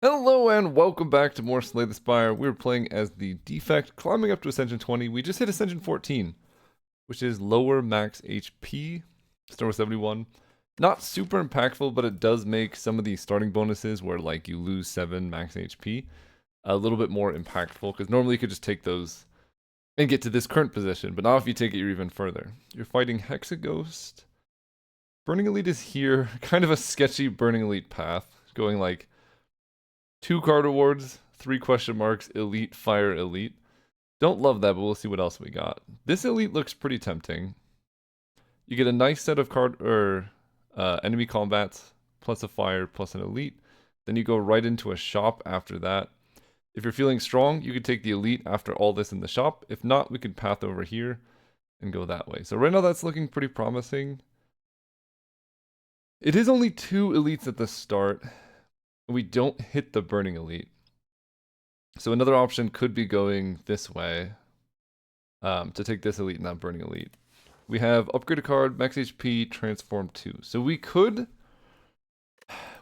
Hello and welcome back to more Slay the Spire. We're playing as the Defect, climbing up to Ascension 20. We just hit Ascension 14, which is lower max HP, start with 71. Not super impactful, but it does make some of the starting bonuses where like you lose 7 max HP a little bit more impactful, because normally you could just take those and get to this current position, but now if you take it, you're even further. You're fighting Hexaghost. Burning Elite is here, kind of a sketchy Burning Elite path, going like 2 card awards, 3 question marks, elite, fire, elite. Don't love that, but we'll see what else we got. This elite looks pretty tempting. You get a nice set of enemy combats, plus a fire, plus an elite. Then you go right into a shop after that. If you're feeling strong, you could take the elite after all this in the shop. If not, we could path over here and go that way. So right now that's looking pretty promising. It is only 2 elites at the start. We don't hit the burning elite. So another option could be going this way to take this elite and that burning elite. We have upgrade a card, max HP, transform 2. So we could...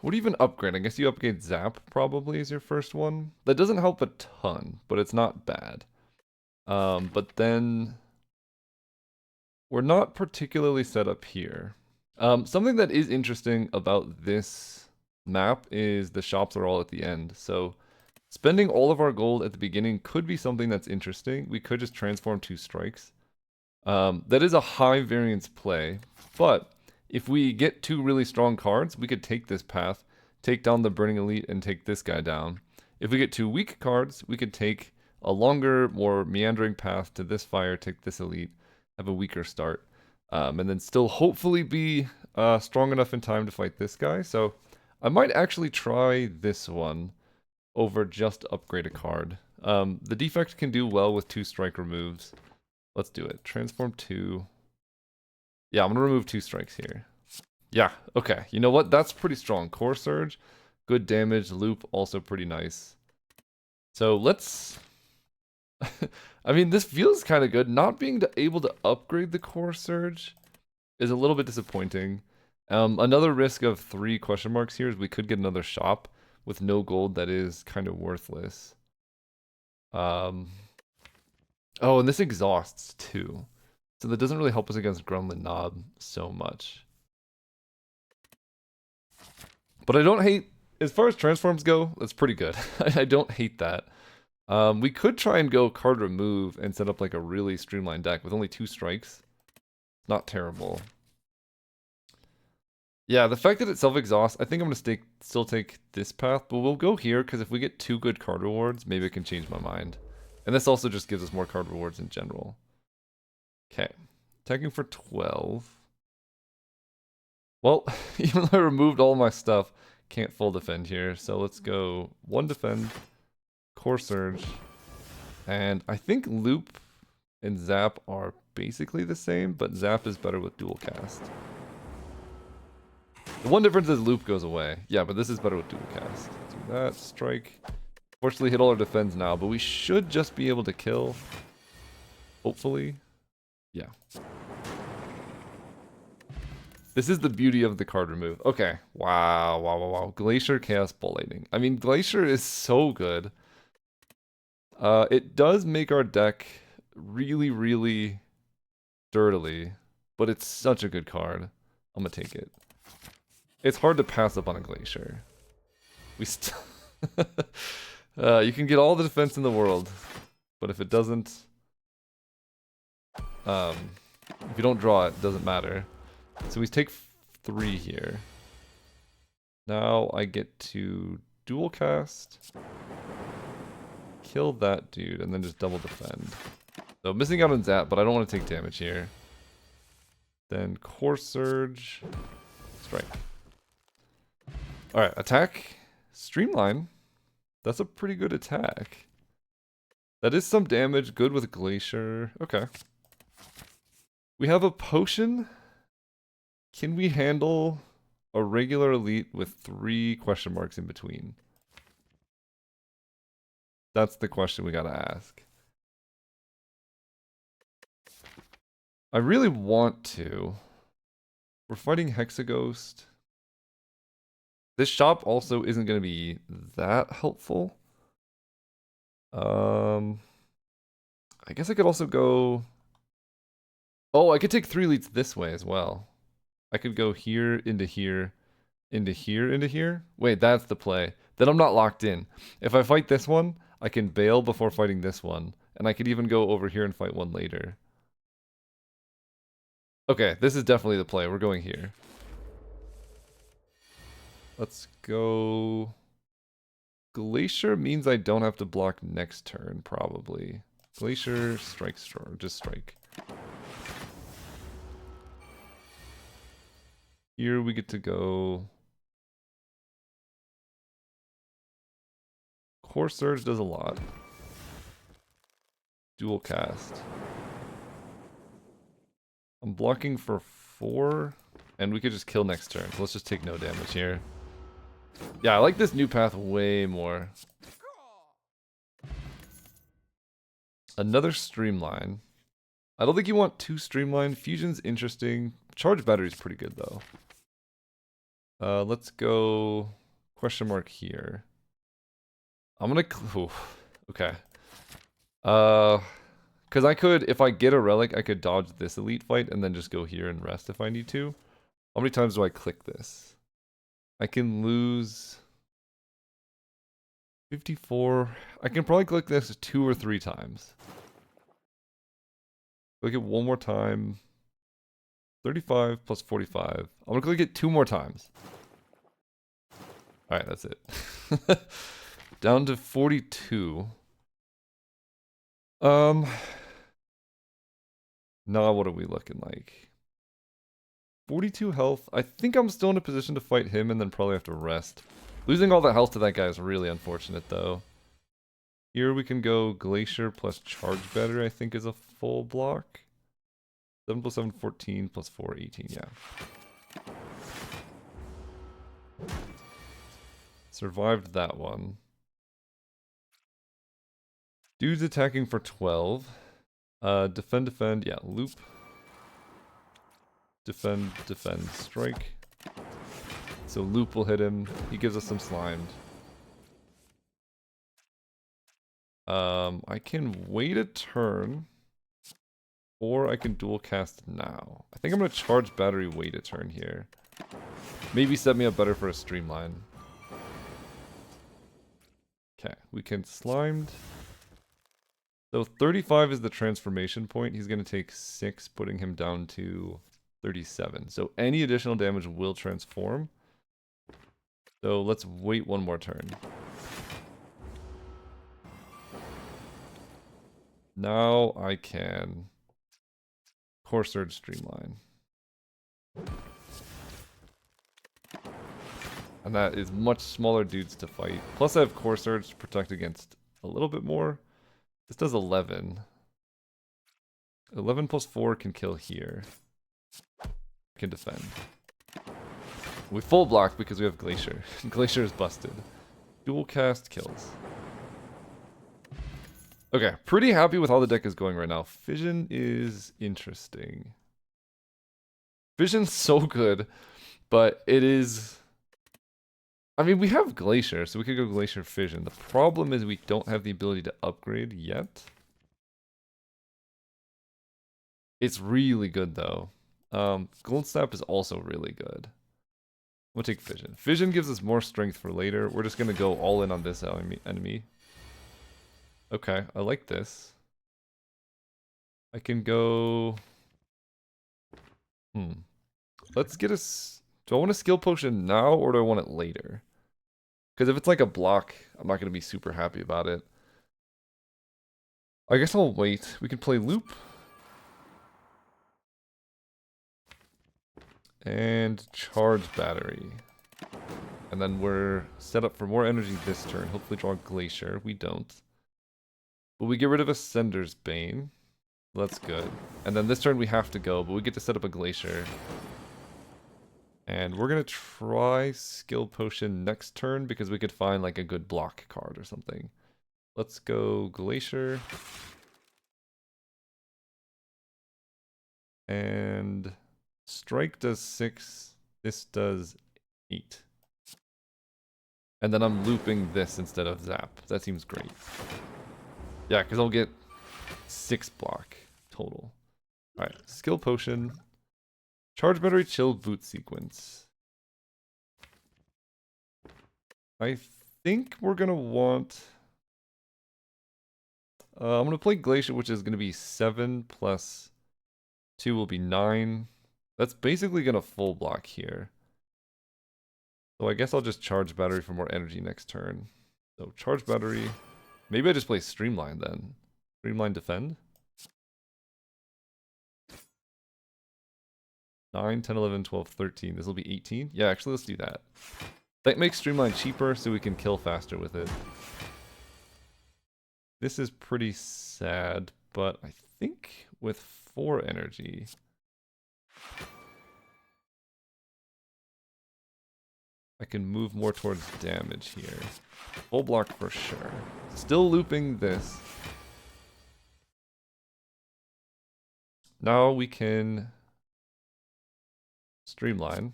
What do you even upgrade? I guess you upgrade Zap probably is your first one. That doesn't help a ton, but it's not bad. But then... We're not particularly set up here. Something that is interesting about this map is the shops are all at the end. So spending all of our gold at the beginning could be something that's interesting. We could just transform 2 strikes. That is a high variance play, but if we get 2 really strong cards, we could take this path, take down the Burning Elite, and take this guy down. If we get 2 weak cards, we could take a longer, more meandering path to this fire, take this elite, have a weaker start, and then still hopefully be strong enough in time to fight this guy. So I might actually try this one over just upgrade a card. The defect can do well with 2 strike removes. Let's do it. Transform 2. Yeah, I'm gonna remove 2 strikes here. Yeah, okay. You know what? That's pretty strong. Core Surge, good damage. Loop, also pretty nice. So let's... I mean, this feels kind of good. Not being able to upgrade the Core Surge is a little bit disappointing. Another risk of 3 question marks here is we could get another shop with no gold that is kind of worthless. Oh, and this exhausts too. So that doesn't really help us against Gremlin Knob so much. But I don't hate, as far as transforms go, that's pretty good. I don't hate that. We could try and go card remove and set up like a really streamlined deck with only 2 strikes. Not terrible. Yeah, the fact that it self-exhausts, I think I'm going to still take this path, but we'll go here because if we get 2 good card rewards, maybe I can change my mind. And this also just gives us more card rewards in general. Okay, attacking for 12. Well, even though I removed all my stuff, can't full defend here. So let's go 1 defend, Core Surge, and I think Loop and Zap are basically the same, but Zap is better with dual cast. The one difference is Loop goes away. Yeah, but this is better with dual cast. Do that, strike. Fortunately hit all our defense now, but we should just be able to kill. Hopefully. Yeah. This is the beauty of the card remove. Okay. Wow, wow, wow, wow. Glacier, Chaos, Ball Lightning. I mean, Glacier is so good. It does make our deck really, really dirtily, but it's such a good card. I'm gonna take it. It's hard to pass up on a Glacier. We still... you can get all the defense in the world, but if it doesn't... if you don't draw it, it doesn't matter. So we take 3 here. Now I get to dual cast, kill that dude, and then just double defend. So missing out on Zap, but I don't want to take damage here. Then Core Surge, strike. Alright, attack, Streamline. That's a pretty good attack. That is some damage, good with Glacier. Okay. We have a potion. Can we handle a regular elite with 3 question marks in between? That's the question we gotta ask. I really want to. We're fighting Hexaghost. This shop also isn't going to be that helpful. I guess I could also go... Oh, I could take 3 leads this way as well. I could go here, into here, into here, into here. Wait, that's the play. Then I'm not locked in. If I fight this one, I can bail before fighting this one. And I could even go over here and fight one later. Okay, this is definitely the play. We're going here. Let's go... Glacier means I don't have to block next turn, probably. Glacier, strike, just strike. Here we get to go... Core Surge does a lot. Dual cast. I'm blocking for 4, and we could just kill next turn. So let's just take no damage here. Yeah, I like this new path way more. Another Streamline. I don't think you want 2 Streamline. Fusion's interesting. Charge Battery's pretty good, though. Let's go... Question mark here. I'm gonna... okay. Because I could, if I get a relic, I could dodge this elite fight and then just go here and rest if I need to. How many times do I click this? I can lose 54. I can probably click this 2 or 3 times. Click it one more time. 35 plus 45. I'm gonna click it 2 more times. Alright, that's it. Down to 42. Now what are we looking like? 42 health. I think I'm still in a position to fight him and then probably have to rest. Losing all that health to that guy is really unfortunate, though. Here we can go Glacier plus Charge Better, I think is a full block. 7 plus 7, 14 plus 4, 18, yeah. Survived that one. Dude's attacking for 12. Defend, yeah, loop. Defend, strike. So loop will hit him. He gives us some slimed. I can wait a turn. Or I can dual cast now. I think I'm going to charge battery, wait a turn here. Maybe set me up better for a Streamline. Okay, we can slimed. So 35 is the transformation point. He's going to take 6, putting him down to 37. So any additional damage will transform. So let's wait one more turn. Now I can Core Surge Streamline. And that is much smaller dudes to fight. Plus I have Core Surge to protect against a little bit more. This does 11. 11 plus 4 can kill here. Can defend. We full block because we have Glacier. Glacier is busted. Dual cast kills. Okay, pretty happy with how the deck is going right now. Fission is interesting. Fission's so good, but it is... I mean, we have Glacier, so we could go Glacier Fission. The problem is we don't have the ability to upgrade yet. It's really good, though. Gold Snap is also really good. We'll take Fission. Fission gives us more strength for later. We're just going to go all in on this enemy. Okay, I like this. I can go... Let's get a... Do I want a skill potion now, or do I want it later? Because if it's like a block, I'm not going to be super happy about it. I guess I'll wait. We can play loop. And charge battery. And then we're set up for more energy this turn. Hopefully draw Glacier. We don't. But we get rid of Ascender's Bane. That's good. And then this turn we have to go, but we get to set up a Glacier. And we're going to try Skill Potion next turn because we could find like a good block card or something. Let's go Glacier. And Strike does 6. This does 8. And then I'm looping this instead of zap. That seems great. Yeah, because I'll get 6 block total. Alright, skill potion. Charge battery, chill, boot sequence. I think we're going to want... I'm going to play Glacier, which is going to be 7 plus 2 will be 9. That's basically going to full block here. So I guess I'll just charge battery for more energy next turn. So charge battery. Maybe I just play Streamline then. Streamline defend. 9, 10, 11, 12, 13. This will be 18. Yeah, actually, let's do that. That makes Streamline cheaper so we can kill faster with it. This is pretty sad, but I think with 4 energy... I can move more towards damage here. Full block for sure. Still looping this. Now we can streamline.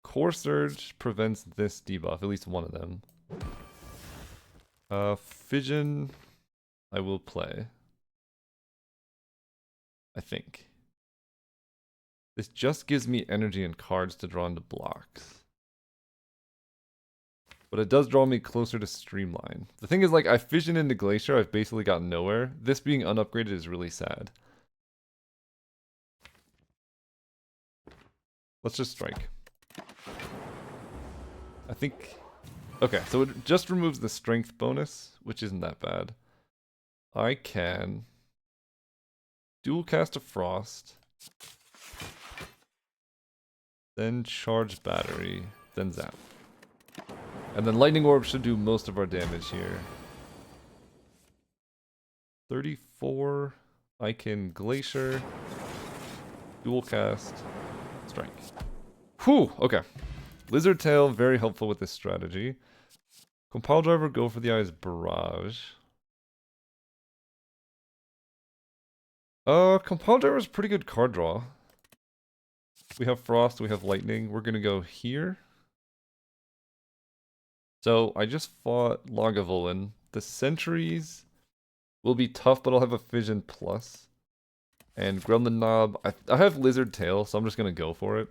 Core Surge prevents this debuff, at least one of them. Fission, I will play. I think. This just gives me energy and cards to draw into blocks. But it does draw me closer to Streamline. The thing is, like, I fission into Glacier, I've basically gotten nowhere. This being unupgraded is really sad. Let's just strike. I think... Okay, so it just removes the strength bonus, which isn't that bad. I can... dual cast a Frost. Then charge battery. Then zap. And then Lightning Orb should do most of our damage here. 34. I can Glacier. Dual cast. Strike. Whew, okay. Lizard Tail, very helpful with this strategy. Compile Driver, go for the eyes, Barrage. Compile Driver is a pretty good card draw. We have Frost, we have Lightning. We're gonna go here. So I just fought Lagavulin. The Sentries will be tough, but I'll have a Fission Plus. And Gremlin Knob, I have Lizard Tail, so I'm just going to go for it.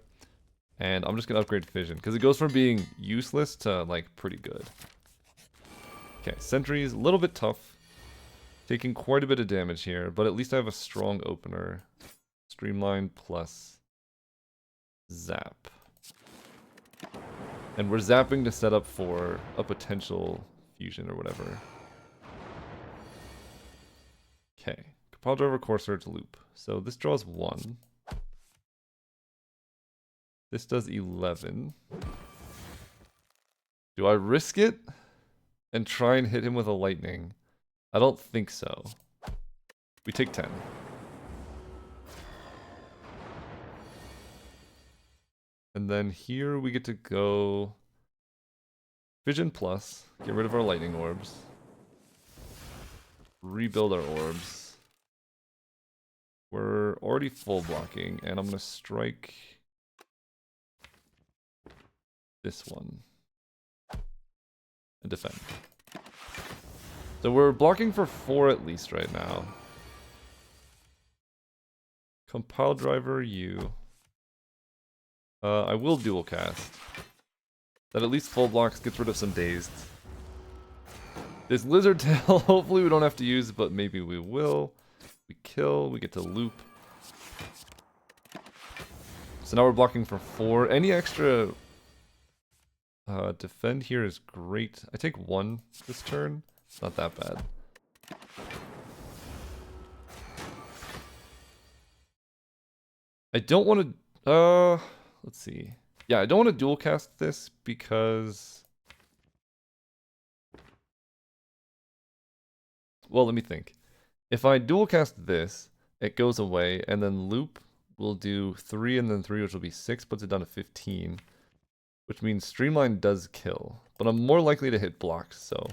And I'm just going to upgrade Fission, because it goes from being useless to, like, pretty good. Okay, Sentries, a little bit tough. Taking quite a bit of damage here, but at least I have a strong opener. Streamline plus Zap. And we're zapping to set up for a potential fusion or whatever. Okay. Compile Driver, Core Surge, Loop. So this draws 1. This does 11. Do I risk it and try and hit him with a lightning? I don't think so. We take 10. And then here we get to go Fission Plus, get rid of our lightning orbs, rebuild our orbs. We're already full blocking, and I'm going to strike this one and defend. So we're blocking for 4 at least right now. Compile Driver, you. I will dual cast. That at least full blocks, gets rid of some dazed. This Lizard Tail, hopefully we don't have to use, but maybe we will. We kill, we get to loop. So now we're blocking for 4. Any extra defend here is great. I take 1 this turn. It's not that bad. I don't want to... let's see. Yeah, I don't want to dual cast this because... Well, let me think. If I dual cast this, it goes away, and then loop will do 3 and then 3, which will be 6, puts it down to 15. Which means Streamline does kill. But I'm more likely to hit blocks, so...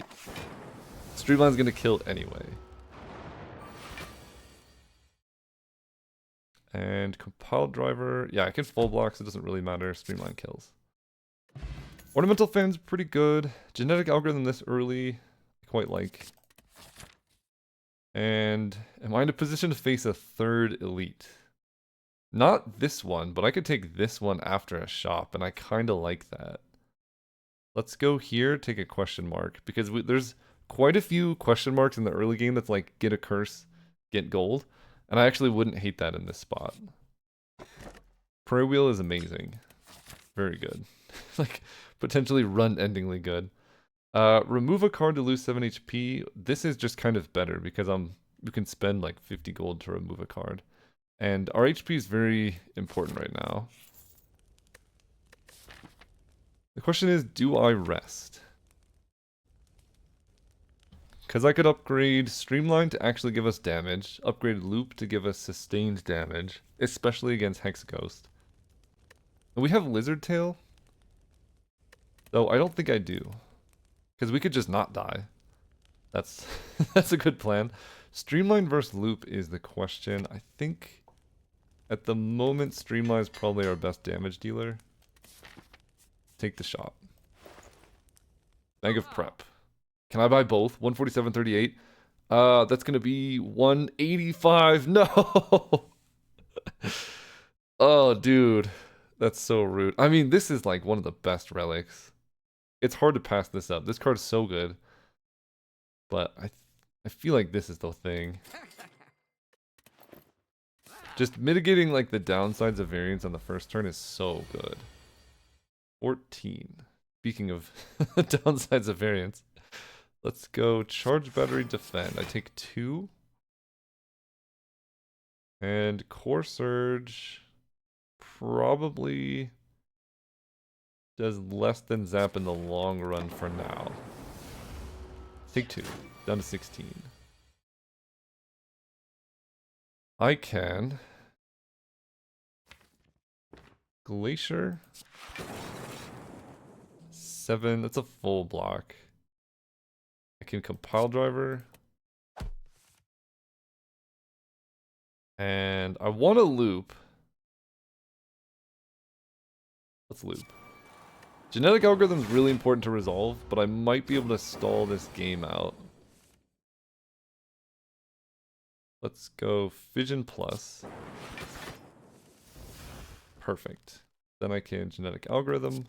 Streamline's gonna kill anyway. And Compile Driver... Yeah, I can full blocks, it doesn't really matter. Streamline kills. Ornamental Fan's pretty good. Genetic Algorithm this early, I quite like. And am I in a position to face a third elite? Not this one, but I could take this one after a shop, and I kind of like that. Let's go here, take a question mark, because there's quite a few question marks in the early game that's like, get a curse, get gold, and I actually wouldn't hate that in this spot. Prayer Wheel is amazing. Very good. Like, potentially run-endingly good. Remove a card to lose 7 HP. This is just kind of better because you can spend like 50 gold to remove a card. And our HP is very important right now. The question is, do I rest? Because I could upgrade Streamline to actually give us damage, upgrade Loop to give us sustained damage, especially against Hex Ghost. And we have Lizard Tail, though I don't think I do. Because we could just not die. That's that's a good plan. Streamline versus Loop is the question. I think at the moment Streamline is probably our best damage dealer. Take the shot. Bag of Prep. Can I buy both? 147.38. That's gonna be 185. No. Oh, dude, that's so rude. I mean, this is like one of the best relics. It's hard to pass this up. This card is so good. But I feel like this is the thing. Just mitigating like the downsides of variance on the first turn is so good. 14. Speaking of downsides of variance. Let's go charge battery defend. I take 2. And core surge probably does less than zap in the long run for now. Take 2. Down to 16. I can Glacier 7. That's a full block. I can Compile Driver. And I want to loop. Let's loop. Genetic Algorithm is really important to resolve, but I might be able to stall this game out. Let's go Fission Plus. Perfect. Then I can Genetic Algorithm.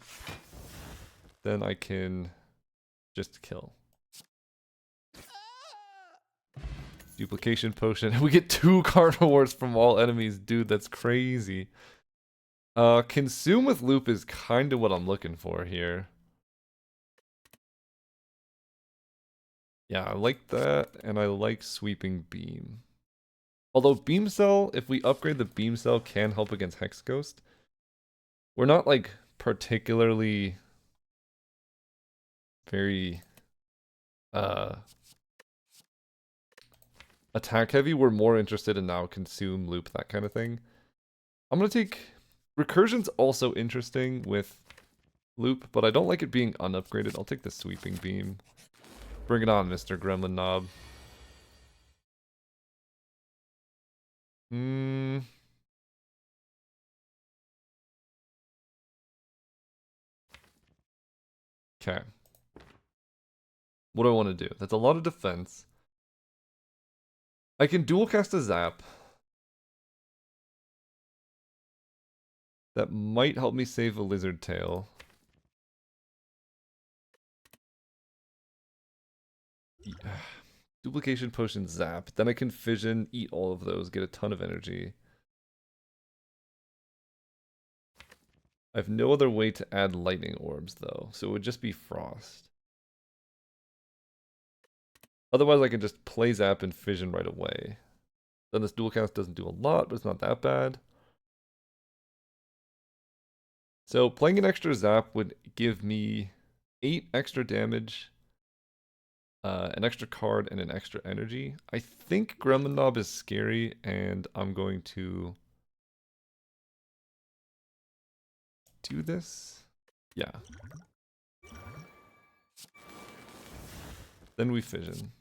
Then I can just kill. Duplication Potion. We get 2 card rewards from all enemies. Dude, that's crazy. Consume with Loop is kind of what I'm looking for here. Yeah, I like that, and I like Sweeping Beam. Although Beam Cell, if we upgrade the Beam Cell, can help against Hex Ghost. We're not, like, particularly very attack heavy. We're more interested in now Consume, Loop, that kind of thing. I'm gonna take... Recursion's also interesting with Loop, but I don't like it being unupgraded. I'll take the Sweeping Beam. Bring it on, Mr. Gremlin Knob. Okay. What do I want to do? That's a lot of defense. I can dual cast a Zap. That might help me save a Lizard Tail. Yeah. Duplication Potion Zap. Then I can Fission, eat all of those, get a ton of energy. I have no other way to add Lightning Orbs, though, so it would just be Frost. Otherwise, I can just play Zap and Fission right away. Then this dual cast doesn't do a lot, but it's not that bad. So playing an extra Zap would give me 8 extra damage, an extra card, and an extra energy. I think Gremlin Knob is scary, and I'm going to do this. Yeah. Then we Fission.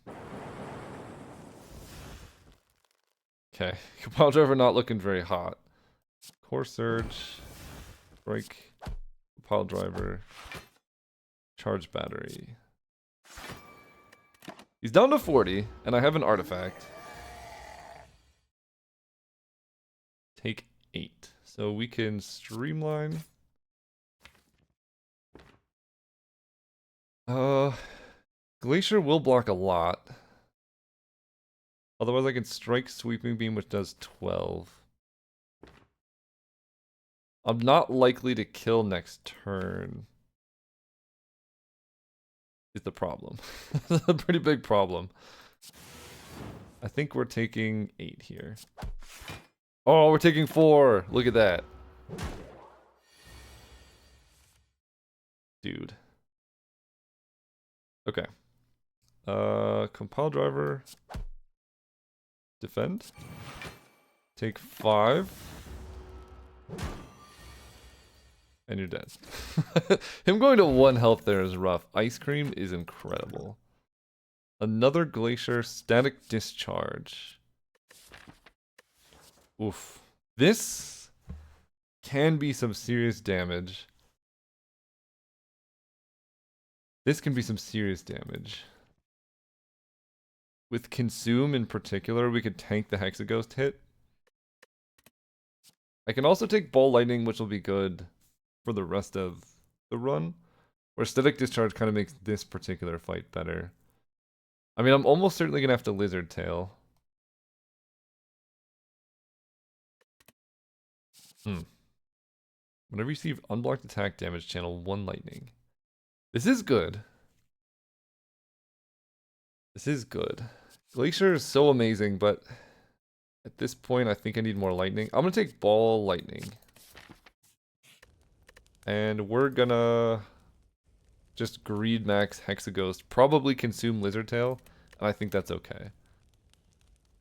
Okay, Compile Driver not looking very hot. Core Surge, Break, Compile Driver. Charge battery. He's down to 40, and I have an artifact. Take 8. So we can streamline. Glacier will block a lot. Otherwise I can strike Sweeping Beam, which does 12. I'm not likely to kill next turn. Is the problem. That's a pretty big problem. I think we're taking 8 here. Oh, we're taking 4. Look at that. Dude. Okay. Compile driver. Defend. Take 5. And you're dead. Him going to 1 health there is rough. Ice Cream is incredible. Another Glacier, Static Discharge. Oof. This can be some serious damage. This can be some serious damage. With Consume in particular, we could tank the Hexaghost hit. I can also take Ball Lightning, which will be good for the rest of the run. Where Static Discharge kind of makes this particular fight better. I mean, I'm almost certainly going to have to Lizard Tail. Whenever you receive unblocked attack damage, channel 1 lightning. This is good. This is good. Glacier is so amazing, but at this point, I think I need more lightning. I'm going to take Ball Lightning. And we're gonna just greed max Hexaghost, probably consume Lizard Tail, and I think that's okay.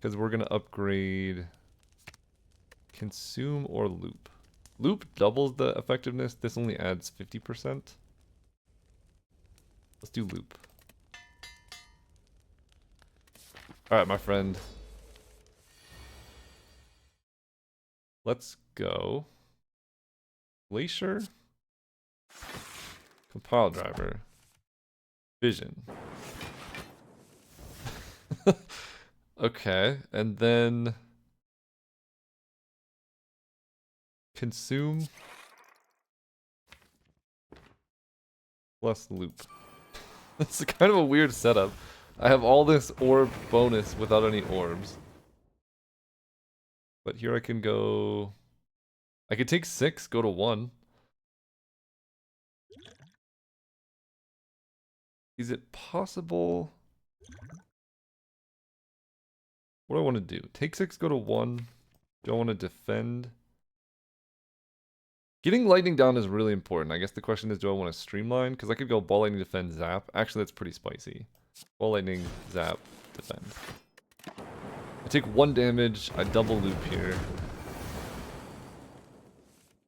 Because we're gonna upgrade Consume or Loop. Loop doubles the effectiveness, this only adds 50%. Let's do Loop. Alright, my friend. Let's go. Glacier. Compile driver. Vision. Okay, and then Consume plus Loop. That's kind of a weird setup. I have all this orb bonus without any orbs. But here I can go... I could take 6, go to 1. Is it possible? What do I want to do? Take 6, go to 1. Do I want to defend? Getting lightning down is really important. I guess the question is, do I want to streamline? Because I could go ball lightning, defend, zap. Actually, that's pretty spicy. Ball lightning, zap, defend. I take 1 damage. I double loop here.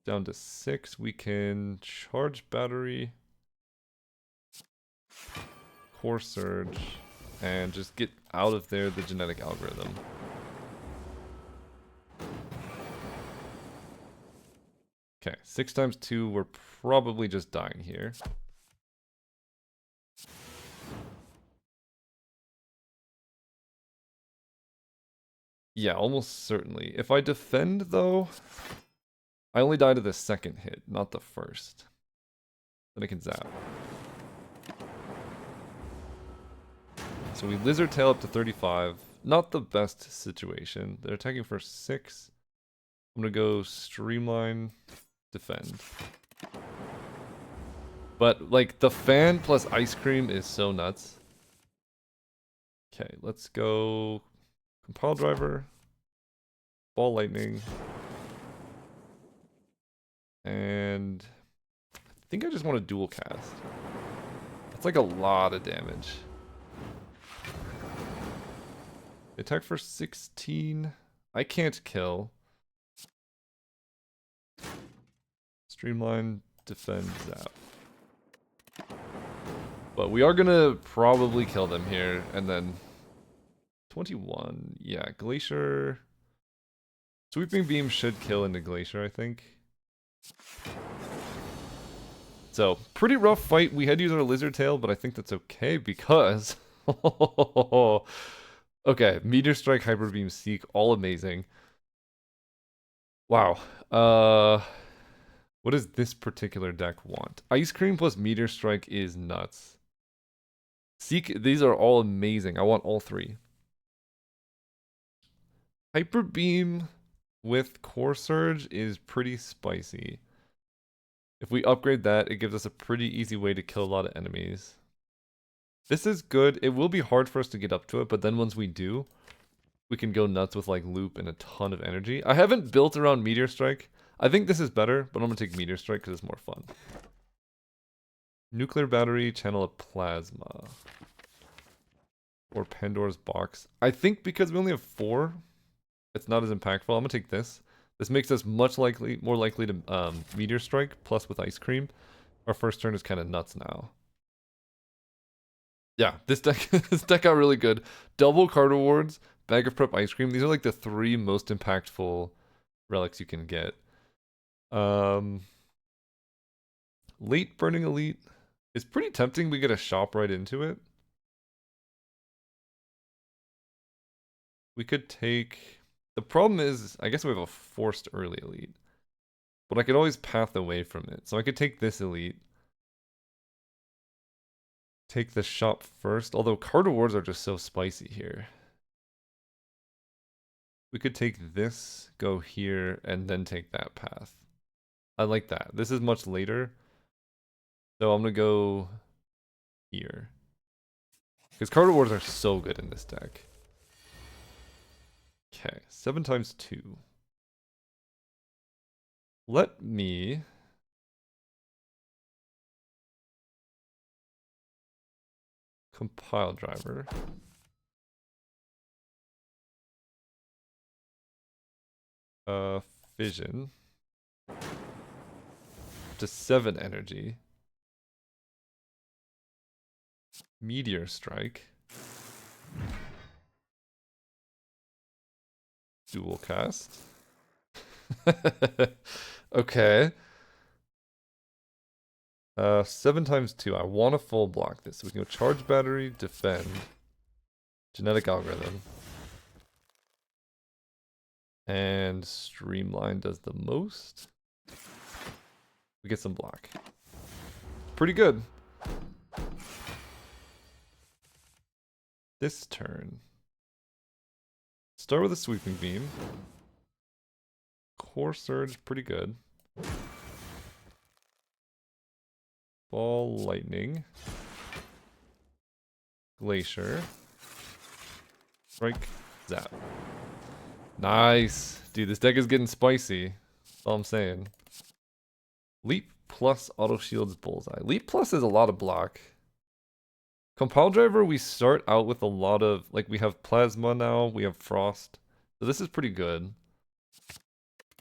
Down to 6. We can charge battery. Core Surge, and just get out of there the genetic algorithm. Okay, 6 times 2, we're probably just dying here. Yeah, almost certainly. If I defend, though, I only die to the second hit, not the first. Then I can zap. So we Lizard Tail up to 35. Not the best situation. They're attacking for 6. I'm going to go Streamline, Defend. But, like, the fan plus Ice Cream is so nuts. Okay, let's go Compile Driver, Ball Lightning, and I think I just want to dual cast. That's like a lot of damage. Attack for 16. I can't kill. Streamline, defend, zap. But we are gonna probably kill them here, and then 21. Yeah, Glacier. Sweeping Beam should kill into Glacier, I think. So, pretty rough fight. We had to use our lizard tail, but I think that's okay because... okay, Meteor Strike, Hyper Beam, Seek, all amazing. Wow. What does this particular deck want? Ice Cream plus Meteor Strike is nuts. Seek, these are all amazing. I want all three. Hyper Beam with Core Surge is pretty spicy. If we upgrade that, it gives us a pretty easy way to kill a lot of enemies. This is good. It will be hard for us to get up to it, but then once we do, we can go nuts with like Loop and a ton of energy. I haven't built around Meteor Strike. I think this is better, but I'm going to take Meteor Strike because it's more fun. Nuclear Battery, Channel of Plasma. Or Pandora's Box. I think because we only have 4, it's not as impactful. I'm going to take this. This makes us more likely to Meteor Strike, plus with Ice Cream. Our first turn is kind of nuts now. Yeah, this deck got really good. Double card rewards, Bag of Prep, Ice Cream. These are like the 3 most impactful relics you can get. Late Burning Elite is pretty tempting. We get a shop right into it. We could take... The problem is, I guess we have a forced early elite. But I could always path away from it. So I could take this elite. Take the shop first, although card rewards are just so spicy here. We could take this, go here, and then take that path. I like that. This is much later. So I'm going to go here. Because card rewards are so good in this deck. Okay, 7 times 2. Let me... compile driver. Fission. To 7 energy. Meteor Strike. Dual cast. Okay. 7 times 2. I want to full block this. So we can go charge battery, defend. Genetic algorithm. And streamline does the most. We get some block. Pretty good. This turn. Start with a sweeping beam. Core surge, pretty good. Ball lightning. Glacier. Strike. Zap. Nice. Dude, this deck is getting spicy. That's all I'm saying. Leap plus auto shields bullseye. Leap plus is a lot of block. Compile driver, we start out with a lot of, like, we have plasma now, we have frost. So this is pretty good. And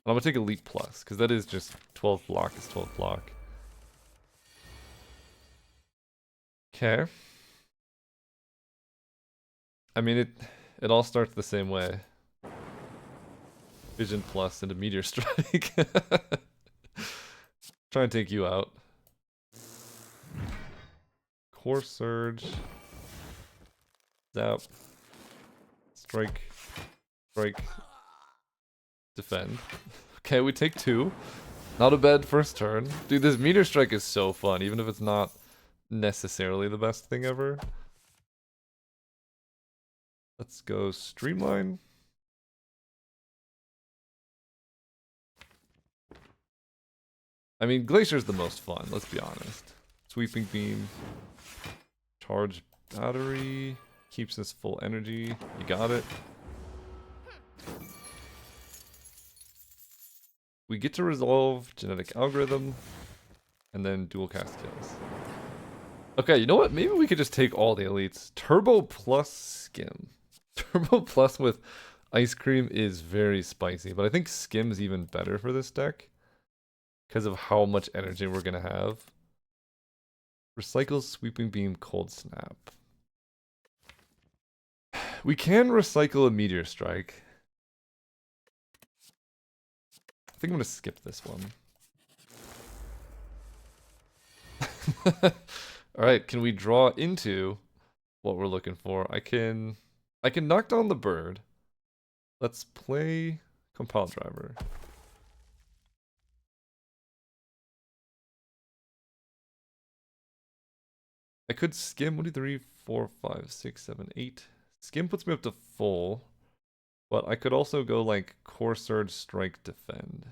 I'm gonna take a leap plus, because that is just 12 block is 12 block. Okay. I mean, it all starts the same way. Vision plus into Meteor Strike. Try and take you out. Core Surge. Zap. Strike. Strike. Defend. Okay, we take 2. Not a bad first turn. Dude, this Meteor Strike is so fun, even if it's not necessarily the best thing ever. Let's go Streamline. I mean, Glacier's the most fun, let's be honest. Sweeping Beam. Charge Battery. Keeps us full energy. You got it. We get to resolve Genetic Algorithm. And then dual cast kills. Okay, you know what? Maybe we could just take all the elites. Turbo plus Skim. Turbo plus with Ice Cream is very spicy, but I think Skim's even better for this deck. Because of how much energy we're going to have. Recycle Sweeping Beam, Cold Snap. We can recycle a Meteor Strike. I think I'm going to skip this one. Alright, can we draw into what we're looking for? I can knock down the bird. Let's play compile driver. I could skim 1, 2, 3, 4, 5, 6, 7, 8. Skim puts me up to full, but I could also go like core surge, strike, defend.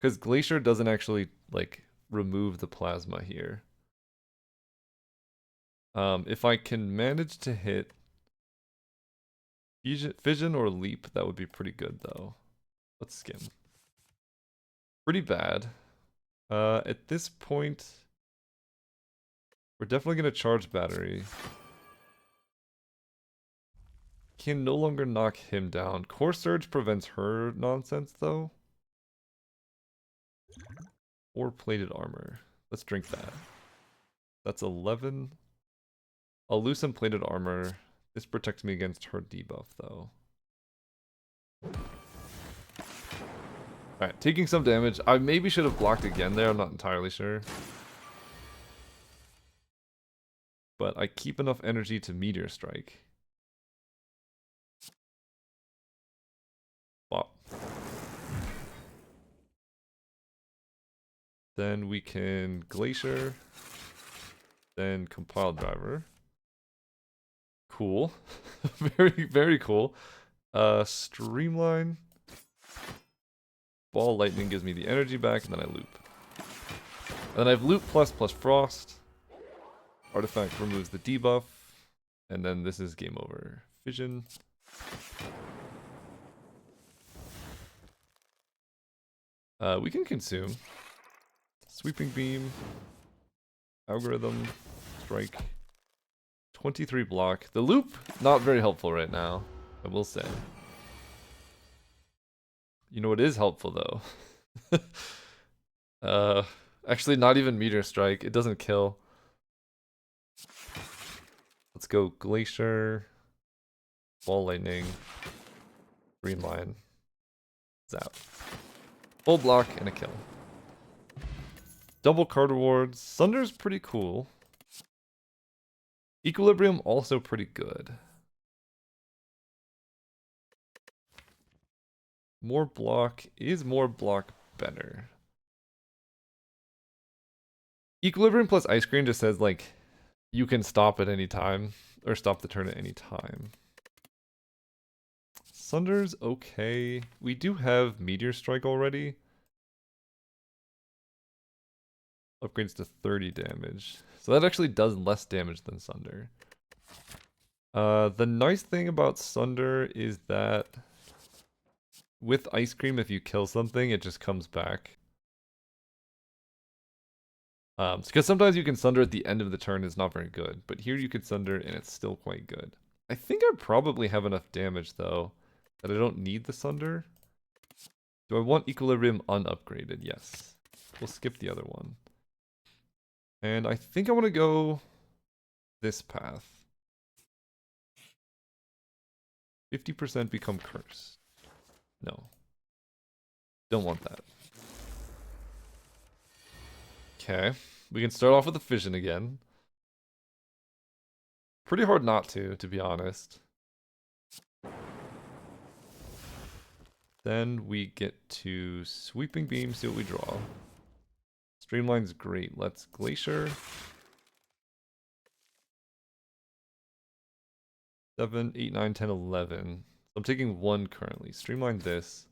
Because glacier doesn't actually like remove the plasma here. If I can manage to hit fission or leap, that would be pretty good though. Let's skim. Pretty bad. At this point, we're definitely gonna charge battery. Can no longer knock him down. Core surge prevents her nonsense though. Or plated armor. Let's drink that. That's 11. I'll lose some plated armor. This protects me against her debuff though. Alright, taking some damage. I maybe should have blocked again there, I'm not entirely sure. But I keep enough energy to Meteor Strike. Bop. Then we can Glacier. Then Compile Driver. Cool. Very, very cool. Streamline. Ball Lightning gives me the energy back, and then I loop. And then I have loop plus frost. Artifact removes the debuff. And then this is game over. Fission. We can consume. Sweeping beam. Algorithm. Strike. 23 block. The loop, not very helpful right now, I will say. You know what is helpful though? Actually not even Meteor Strike. It doesn't kill. Let's go Glacier. Ball Lightning. Streamline. Zap. Full block and a kill. Double card rewards. Sunder's pretty cool. Equilibrium also pretty good. More block. Is more block better? Equilibrium plus Ice Cream just says like you can stop at any time or stop the turn at any time. Sunder's okay. We do have Meteor Strike already. Upgrades to 30 damage. So that actually does less damage than Sunder. The nice thing about Sunder is that with Ice Cream, if you kill something, it just comes back. Because sometimes you can Sunder at the end of the turn, it's not very good. But here you can Sunder and it's still quite good. I think I probably have enough damage though, that I don't need the Sunder. Do I want Equilibrium unupgraded? Yes. We'll skip the other one. And I think I want to go this path. 50% become cursed. No. Don't want that. Okay. We can start off with the fission again. Pretty hard not to be honest. Then we get to Sweeping Beam, see what we draw. Streamline's great. Let's Glacier. 7, 8, 9, 10, 11. So I'm taking 1 currently. Streamline this.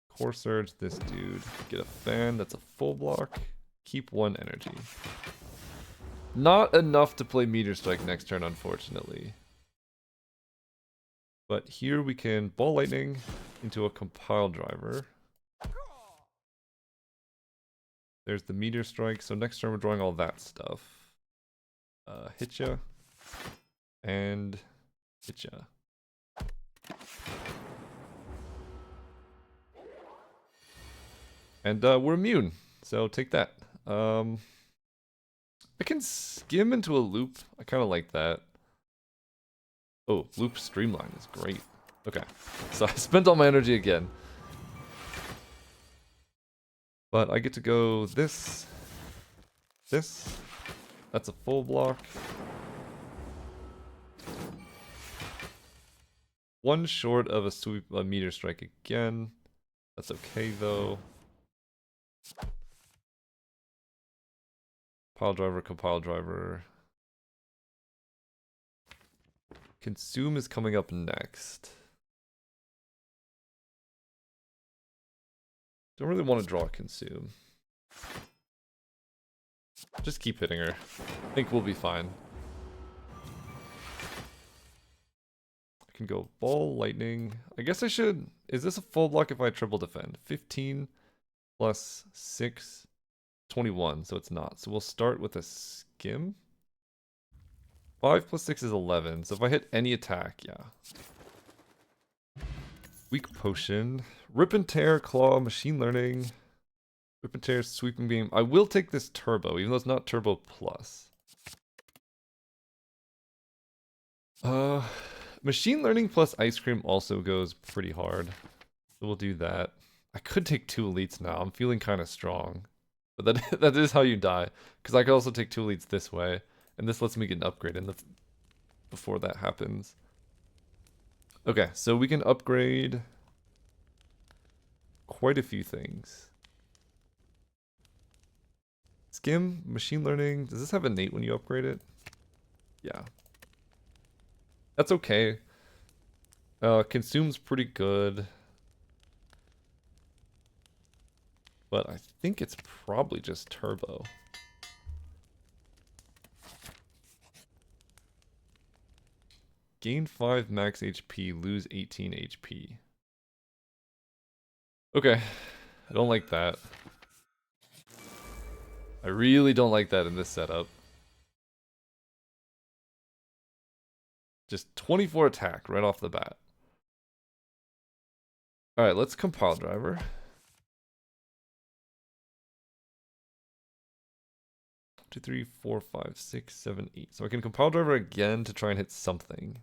Core Surge this dude. Get a fan. That's a full block. Keep 1 energy. Not enough to play Meteor Strike next turn, unfortunately. But here we can Ball Lightning into a Compile Driver. There's the Meteor Strike, so next turn we're drawing all that stuff. Hit ya. And hit ya. And we're immune, so take that. I can skim into a loop. I kind of like that. Oh, loop streamline is great. Okay, so I spent all my energy again. But I get to go this. That's a full block. One short of a meteor strike again. That's okay though. Pile driver, compile driver. Consume is coming up next. Don't really want to draw consume. Just keep hitting her. I think we'll be fine. I can go ball, lightning. I guess I should... Is this a full block if I triple defend? 15 plus 6, 21, so it's not. So we'll start with a skim. 5 plus 6 is 11, so if I hit any attack, yeah. Weak potion. Rip and tear, claw, machine learning. Rip and tear, sweeping beam. I will take this turbo, even though it's not turbo plus. Machine learning plus ice cream also goes pretty hard. So we'll do that. I could take 2 elites now. I'm feeling kind of strong. But that is how you die. Because I could also take 2 elites this way. And this lets me get an upgrade in before that happens. Okay, so we can upgrade quite a few things. Skim, machine learning. Does this have innate when you upgrade it? Yeah. That's okay. Consume's pretty good. But I think it's probably just turbo. Gain 5 max HP, lose 18 HP. Okay, I don't like that. I really don't like that in this setup. Just 24 attack right off the bat. Alright, let's compile driver. 2, 3, 4, 5, 6, 7, 8. So I can compile driver again to try and hit something.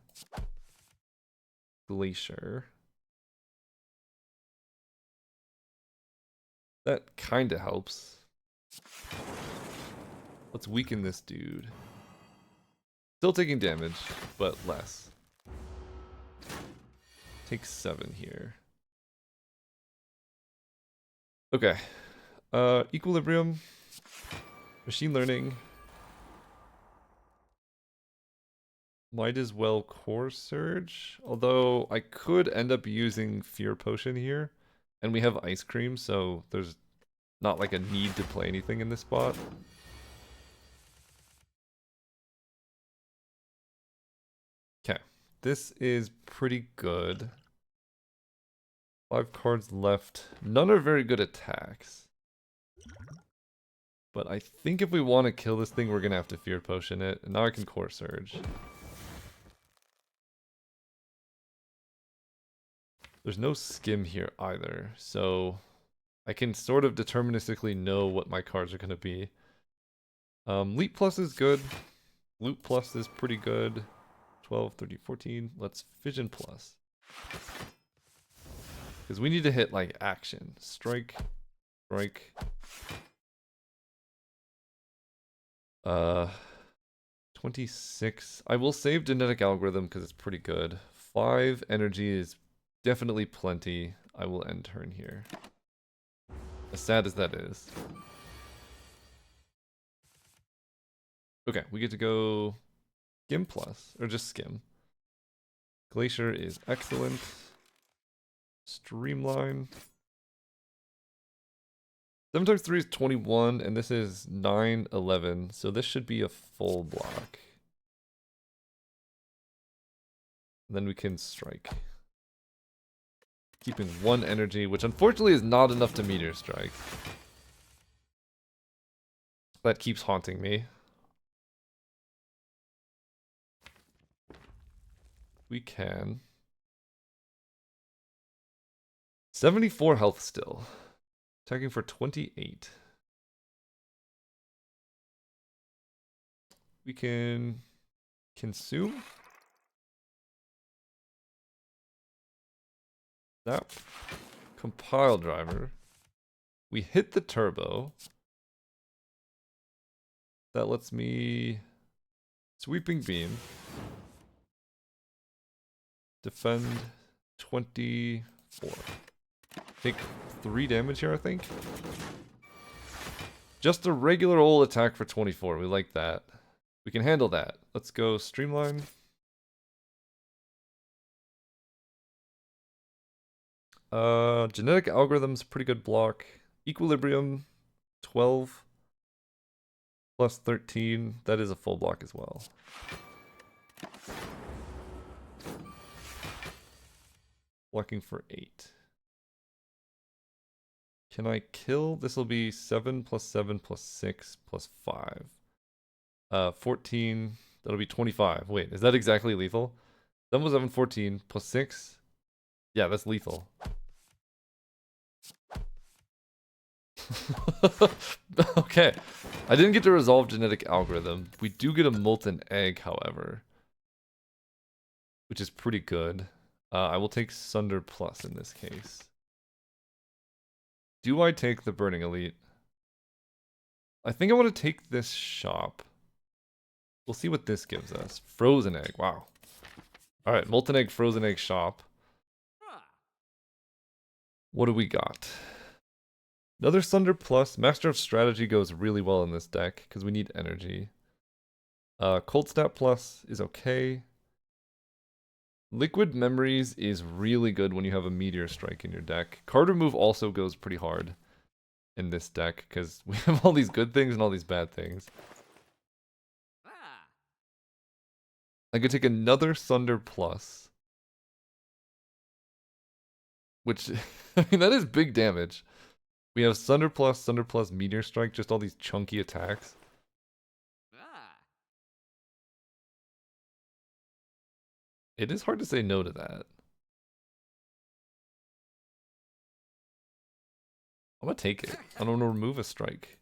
Glacier. That kinda helps. Let's weaken this dude. Still taking damage, but less. Take 7 here. Okay. Equilibrium. Machine learning. Might as well core surge. Although I could end up using fear potion here. And we have ice cream, so there's not like a need to play anything in this spot. Okay. This is pretty good. 5 cards left. None are very good attacks. But I think if we want to kill this thing, we're going to have to fear potion it. And now I can core surge. There's no skim here either, so I can sort of deterministically know what my cards are going to be. Leap plus is good. Loot plus is pretty good. 12, 13, 14. Let's fission plus. Because we need to hit like action. Strike. Strike. 26. I will save genetic algorithm because it's pretty good. 5 energy is definitely plenty. I will end turn here. As sad as that is. Okay, we get to go skim plus, or just skim. Glacier is excellent. Streamline. 7 times 3 is 21, and this is 9, 11, so this should be a full block. And then we can strike. Keeping 1 energy, which unfortunately is not enough to meteor strike. That keeps haunting me. We can. 74 health still. Attacking for 28. We can consume. That compile driver. We hit the turbo. That lets me sweeping beam. Defend 24. Take 3 damage here, I think. Just a regular old attack for 24. We like that. We can handle that. Let's go streamline. Genetic algorithm's pretty good block. Equilibrium 12 plus 13. That is a full block as well. Blocking for 8. Can I kill? This will be 7 plus 7 plus 6 plus 5. 14. That'll be 25. Wait, is that exactly lethal? 7 plus 7, 14 plus 6. Yeah, that's lethal. Okay. I didn't get to resolve genetic algorithm. We do get a molten egg, however, which is pretty good. I will take Sunder Plus in this case. Do I take the Burning Elite? I think I want to take this shop. We'll see what this gives us. Frozen egg. Wow. Alright, molten egg, frozen egg shop. What do we got? Another Sunder Plus. Master of Strategy goes really well in this deck because we need energy. Cold Snap Plus is okay. Liquid Memories is really good when you have a Meteor Strike in your deck. Card remove also goes pretty hard in this deck because we have all these good things and all these bad things. I could take another Sunder Plus. Which, I mean, that is big damage. We have Sunder Plus, Meteor Strike, just all these chunky attacks. It is hard to say no to that. I'm gonna take it. I don't want to remove a strike.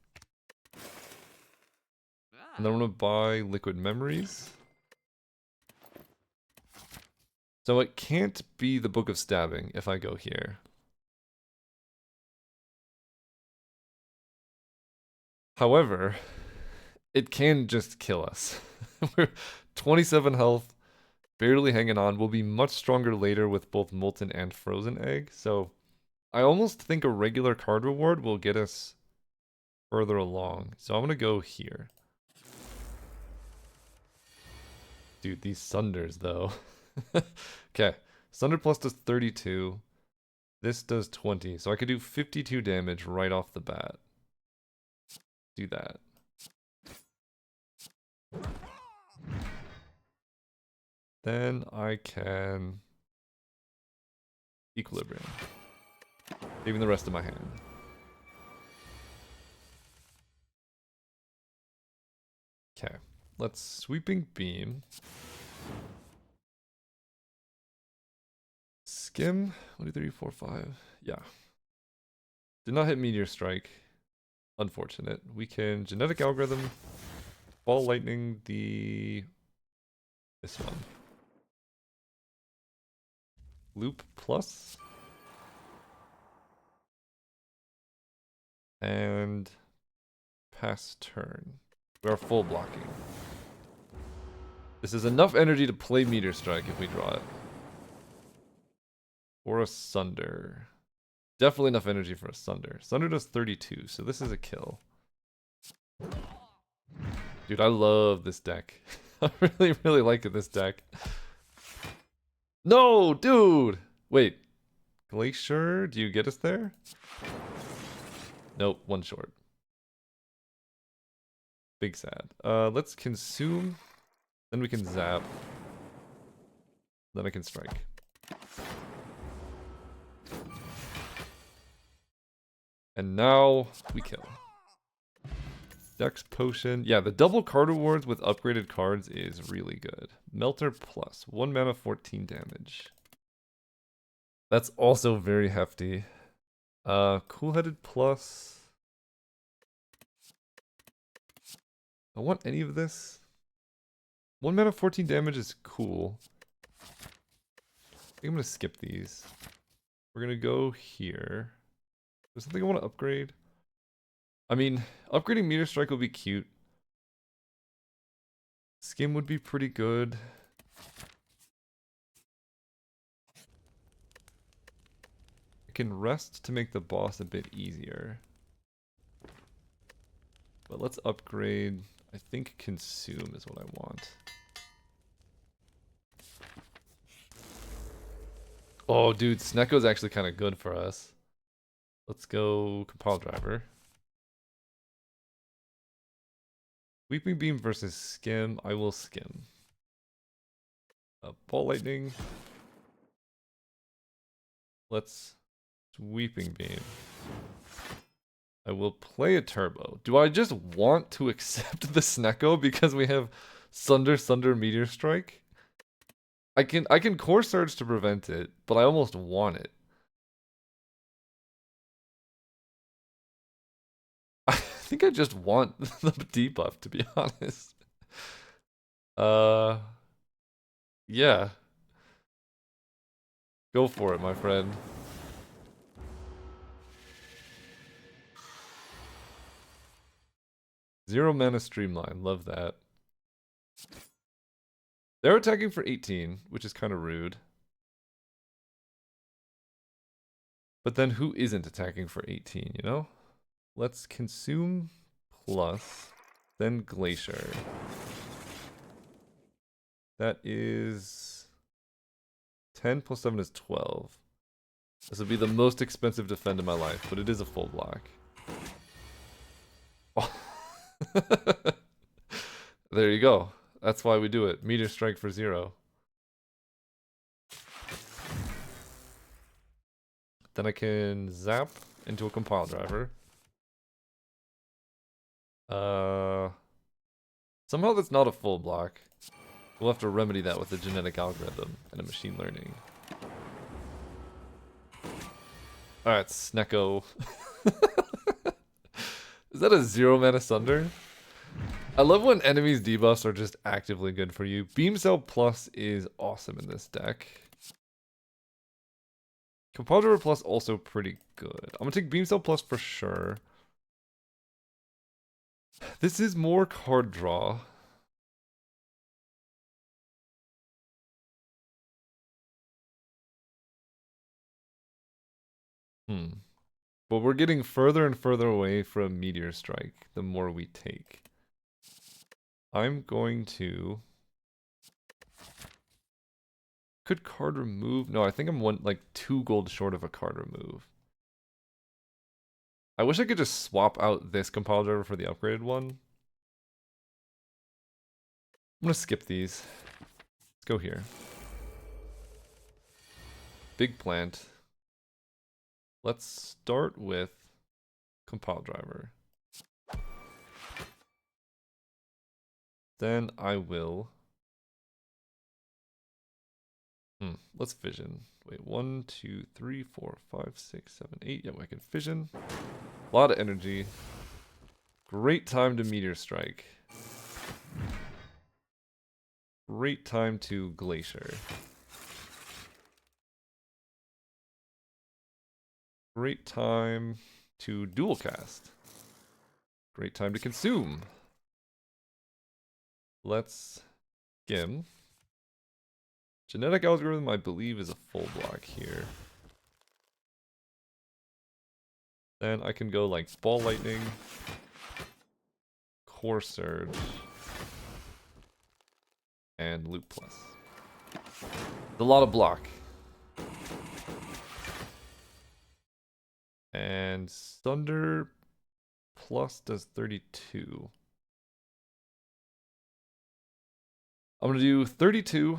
And then I'm gonna buy Liquid Memories. So it can't be the Book of Stabbing if I go here. However, it can just kill us. We're 27 health, barely hanging on. We'll be much stronger later with both Molten and Frozen Egg. So I almost think a regular card reward will get us further along. So I'm going to go here. Dude, these Sunders though. Okay, Sunder Plus does 32. This does 20. So I could do 52 damage right off the bat. Do that. Then I can Equilibrium. Saving the rest of my hand. Okay, let's Sweeping Beam. Skim. 1, 2, 3, 4, 5. Yeah. Did not hit Meteor Strike. Unfortunate. We can Genetic Algorithm. Ball Lightning this one. Loop Plus. And pass turn. We are full blocking. This is enough energy to play Meteor Strike if we draw it. Or a Sunder. Definitely enough energy for a Sunder. Sunder does 32, so this is a kill. Dude, I love this deck. I really, really like this deck. No, dude! Wait. Glacier, do you get us there? Nope, one short. Big sad. Let's consume. Then we can zap. Then I can strike. And now we kill. Dex Potion. Yeah, the double card rewards with upgraded cards is really good. Melter Plus. 1 mana, 14 damage. That's also very hefty. Cool-Headed Plus. I want any of this. 1 mana, 14 damage is cool. I think I'm going to skip these. We're going to go here. There's something I want to upgrade. I mean, upgrading Meteor Strike would be cute. Skim would be pretty good. I can rest to make the boss a bit easier. But let's upgrade. I think consume is what I want. Oh, dude, Snecko's actually kind of good for us. Let's go compile driver. Weeping Beam versus Skim. I will Skim. Ball Lightning. Let's Sweeping Beam. I will play a Turbo. Do I just want to accept the Snecko because we have Sunder Meteor Strike? I can Core Surge to prevent it, but I almost want it. I think I just want the debuff, to be honest. Yeah. Go for it, my friend. Zero mana Streamline, love that. They're attacking for 18, which is kind of rude. But then who isn't attacking for 18, you know? Let's consume plus, then Glacier. That is 10 plus 7 is 12. This would be the most expensive defend in my life, but it is a full block. Oh. There you go. That's why we do it. Meteor Strike for 0. Then I can zap into a compile driver. Somehow that's not a full block. We'll have to remedy that with a genetic algorithm and a machine learning. Alright, Snecko. Is that a 0 mana Sunder? I love when enemies' debuffs are just actively good for you. Beam Cell Plus is awesome in this deck. Compile Driver Plus also pretty good. I'm gonna take Beam Cell Plus for sure. This is more card draw. But we're getting further and further away from Meteor Strike the more we take. I'm going to... Could card remove? No, I think I'm like 2 gold short of a card remove. I wish I could just swap out this compile driver for the upgraded one. I'm gonna skip these. Let's go here. Big plant. Let's start with compile driver. Then I will... let's fission. Wait, 1, 2, 3, 4, 5, 6, 7, 8. Yep, I can fission. A lot of energy. Great time to Meteor Strike. Great time to Glacier. Great time to dual cast. Great time to consume. Let's skim. Genetic algorithm, I believe, is a full block here. Then I can go like Ball Lightning, Core Surge, and Loop Plus. It's a lot of block. And Thunder Plus does 32. I'm going to do 32.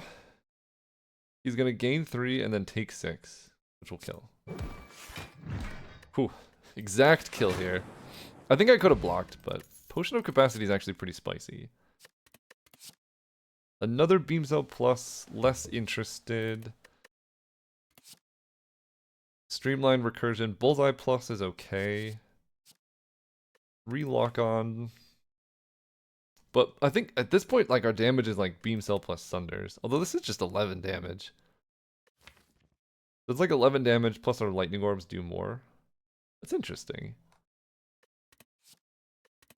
He's going to gain 3 and then take 6, which will kill. Whew. Exact kill here. I think I could have blocked, but Potion of Capacity is actually pretty spicy. Another Beam Cell Plus, less interested. Streamline Recursion, Bullseye Plus is okay. Relock on. But I think at this point, like, our damage is like Beam Cell plus Sunders. Although this is just 11 damage. It's like 11 damage plus our Lightning Orbs do more. That's interesting.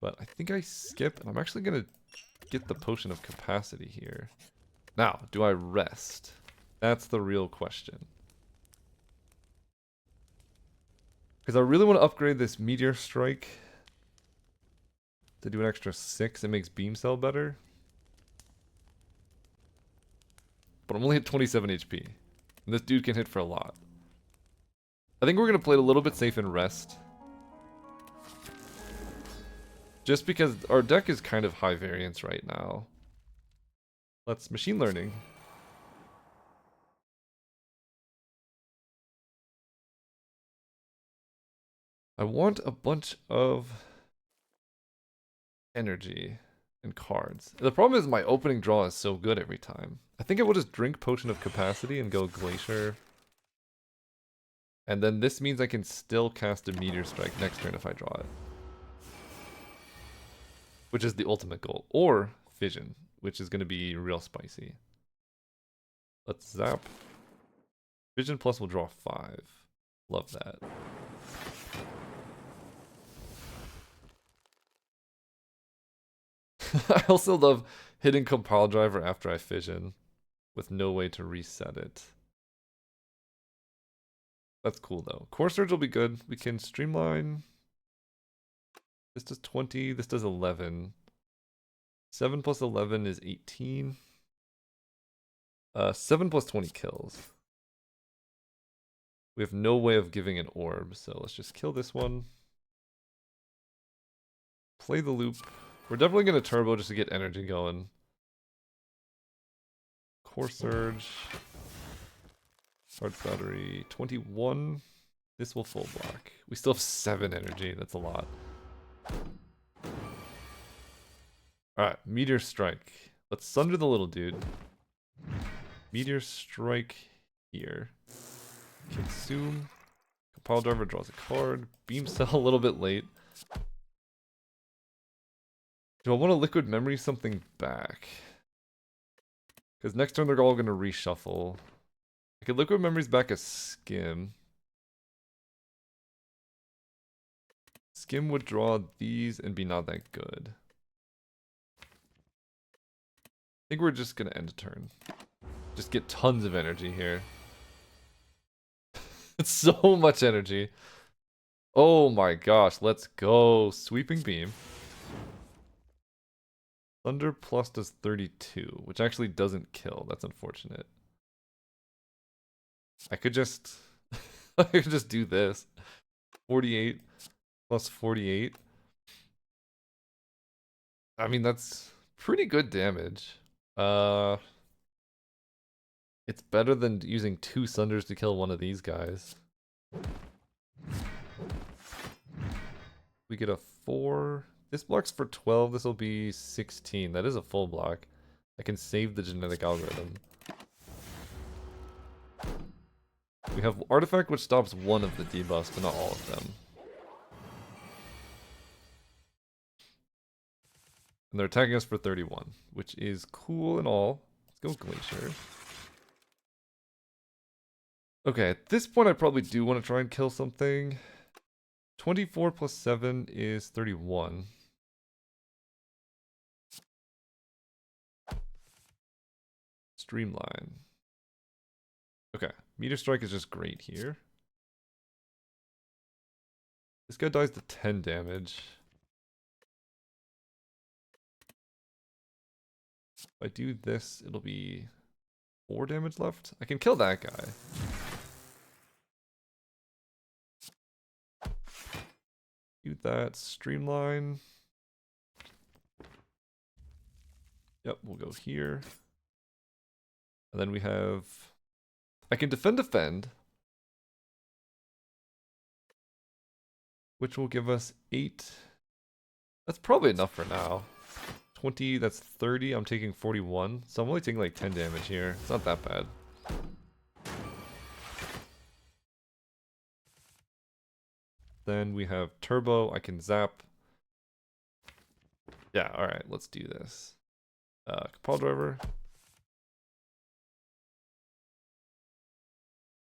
But I think I skip, and I'm actually going to get the potion of capacity here. Now, do I rest? That's the real question. Because I really want to upgrade this Meteor Strike to do an extra 6. It makes Beam Cell better. But I'm only at 27 HP. And this dude can hit for a lot. I think we're going to play it a little bit safe and rest. Just because our deck is kind of high variance right now. Let's machine learning. I want a bunch of energy and cards. The problem is my opening draw is so good every time. I think I will just drink Potion of Capacity and go Glacier. And then this means I can still cast a Meteor Strike next turn if I draw it. Which is the ultimate goal. Or Fission, which is going to be real spicy. Let's zap. Fission plus will draw 5. Love that. I also love hitting Compile Driver after I Fission with no way to reset it. That's cool though. Core Surge will be good. We can streamline. This does 20, this does 11. 7 plus 11 is 18. 7 plus 20 kills. We have no way of giving an orb, so let's just kill this one. Play the loop. We're definitely going to turbo just to get energy going. Core Surge. Charge Battery. 21. This will full block. We still have 7 energy. That's a lot. Alright, Meteor Strike. Let's sunder the little dude. Meteor Strike here. Consume. Compile Driver draws a card. Beam Cell a little bit late. Do I want to Liquid Memory something back? Because next turn they're all going to reshuffle. I could Liquid Memories back a Skim. Skim would draw these and be not that good. I think we're just going to end a turn. Just get tons of energy here. It's so much energy. Oh my gosh, let's go. Sweeping Beam. Thunder plus does 32, which actually doesn't kill. That's unfortunate. I could just I could just do this. 48 plus 48. I mean, that's pretty good damage. It's better than using 2 Sunders to kill one of these guys. We get a 4. This blocks for 12. This will be 16. That is a full block. I can save the genetic algorithm. We have Artifact, which stops one of the debuffs, but not all of them. And they're attacking us for 31, which is cool and all. Let's go Glacier. Okay, at this point I probably do want to try and kill something. 24 plus 7 is 31. Streamline. Okay, Meteor Strike is just great here. This guy dies to 10 damage. If I do this, it'll be 4 damage left. I can kill that guy. Do that, streamline. Yep, we'll go here. And then we have... I can defend, which will give us 8. That's probably enough for now. 20, that's 30. I'm taking 41. So I'm only taking like 10 damage here. It's not that bad. Then we have Turbo. I can zap. Yeah, alright, let's do this. Compile Driver.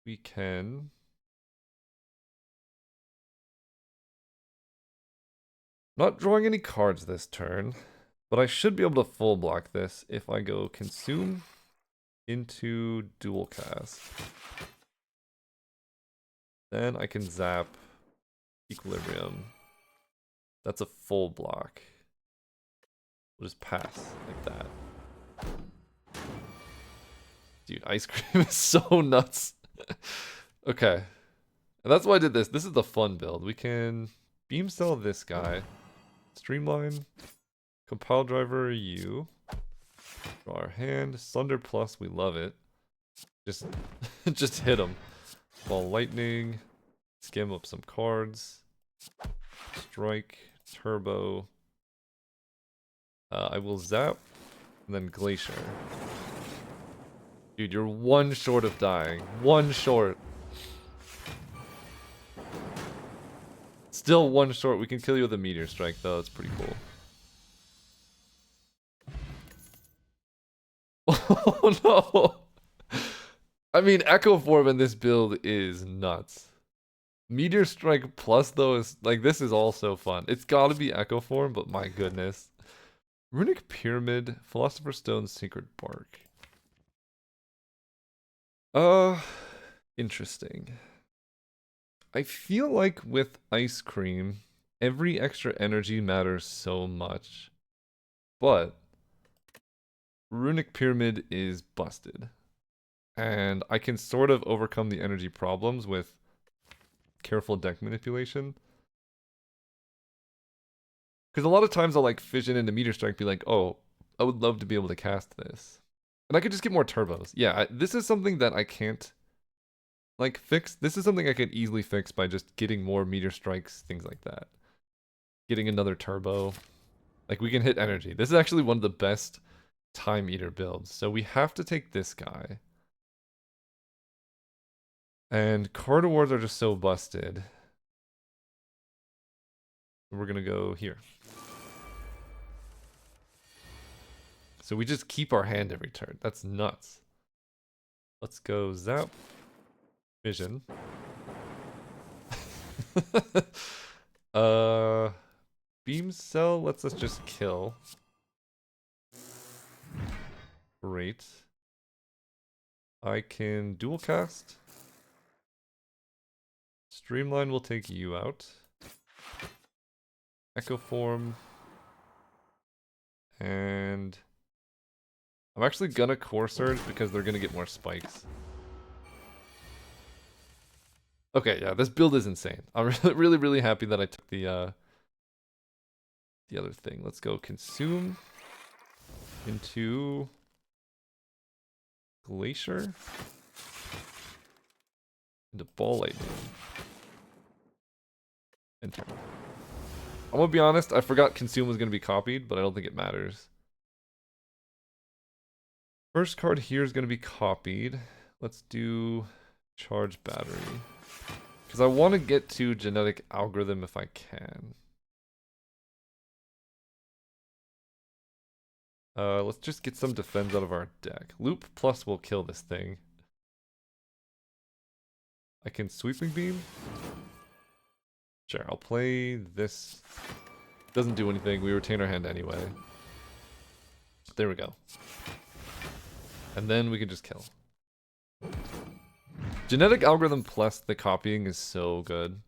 We can Not drawing any cards this turn, but I should be able to full block this if I go consume into dual cast. Then I can zap equilibrium. That's a full block. We'll just pass like that. Dude, ice cream is so nuts. Okay. And that's why I did this. This is the fun build. We can beam cell this guy. Streamline. Compile driver U. Draw our hand. Sunder plus, we love it. Just just hit him. Ball lightning. Skim up some cards. Strike. Turbo. I will zap. And then Glacier. Dude, you're one short of dying. One short. Still one short. We can kill you with a Meteor Strike, though. It's pretty cool. Oh, no. I mean, Echo Form in this build is nuts. Meteor Strike plus, though, is like, this is all so fun. It's gotta be Echo Form, but my goodness. Runic Pyramid, Philosopher's Stone, Sacred Bark. Interesting. I feel like with Ice Cream, every extra energy matters so much. But Runic Pyramid is busted. And I can sort of overcome the energy problems with careful deck manipulation. Because a lot of times I'll like fission into Meteor Strike, be like, oh, I would love to be able to cast this. And I could just get more turbos. Yeah, this is something that I can't like fix. This is something I could easily fix by just getting more Meteor Strikes, things like that. Getting another turbo. Like we can hit energy. This is actually one of the best Time Eater builds. So we have to take this guy. And card awards are just so busted. We're gonna go here. So we just keep our hand every turn. That's nuts. Let's go zap. Vision. Beam cell lets us just kill. Great. I can dual cast. Streamline will take you out. Echo Form. And I'm actually gonna Core Surge because they're gonna get more spikes. Okay, yeah, this build is insane. I'm really, really happy that I took the other thing. Let's go consume into Glacier into Ball Lightning. Enter. I'm gonna be honest, I forgot consume was gonna be copied, but I don't think it matters. First card here is gonna be copied. Let's do Charge Battery. Because I want to get to Genetic Algorithm if I can. Let's just get some defense out of our deck. Loop plus will kill this thing. I can Sweeping Beam. Sure, I'll play this. Doesn't do anything. We retain our hand anyway. There we go. And then we can just kill. Genetic Algorithm plus the copying is so good.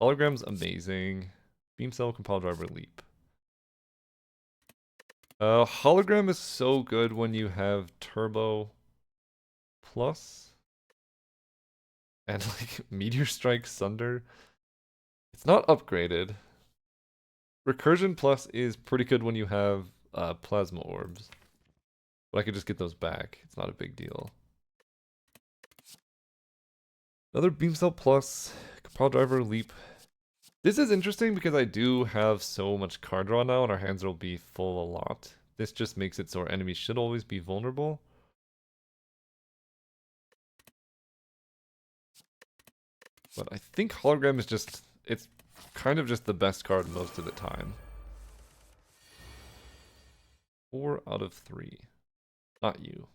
Hologram's amazing. Beam Cell, Compile Driver, Leap. Hologram is so good when you have Turbo plus and like Meteor Strike Sunder. It's not upgraded. Recursion plus is pretty good when you have Plasma Orbs. But I could just get those back. It's not a big deal. Another Beam Cell plus, Compile Driver, Leap. This is interesting because I do have so much card draw now and our hands will be full a lot. This just makes it so our enemies should always be vulnerable. But I think Hologram is just, it's kind of just the best card most of the time. 4 out of 3. Not you.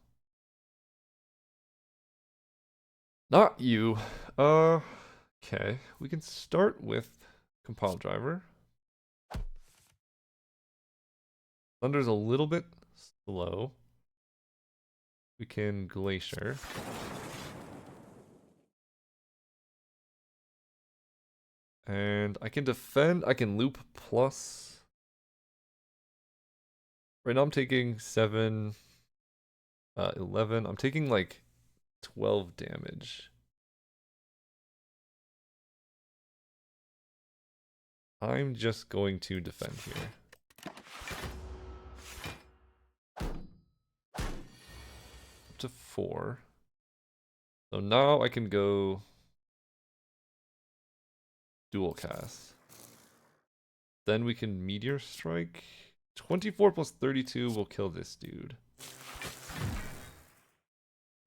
Not you. Okay. We can start with Compile Driver. Thunder's a little bit slow. We can Glacier. And I can defend. I can loop plus. Right now I'm taking 7, 11. I'm taking like 12 damage. I'm just going to defend here. Up to 4. So now I can go dual cast. Then we can Meteor Strike. 24 plus 32 will kill this dude.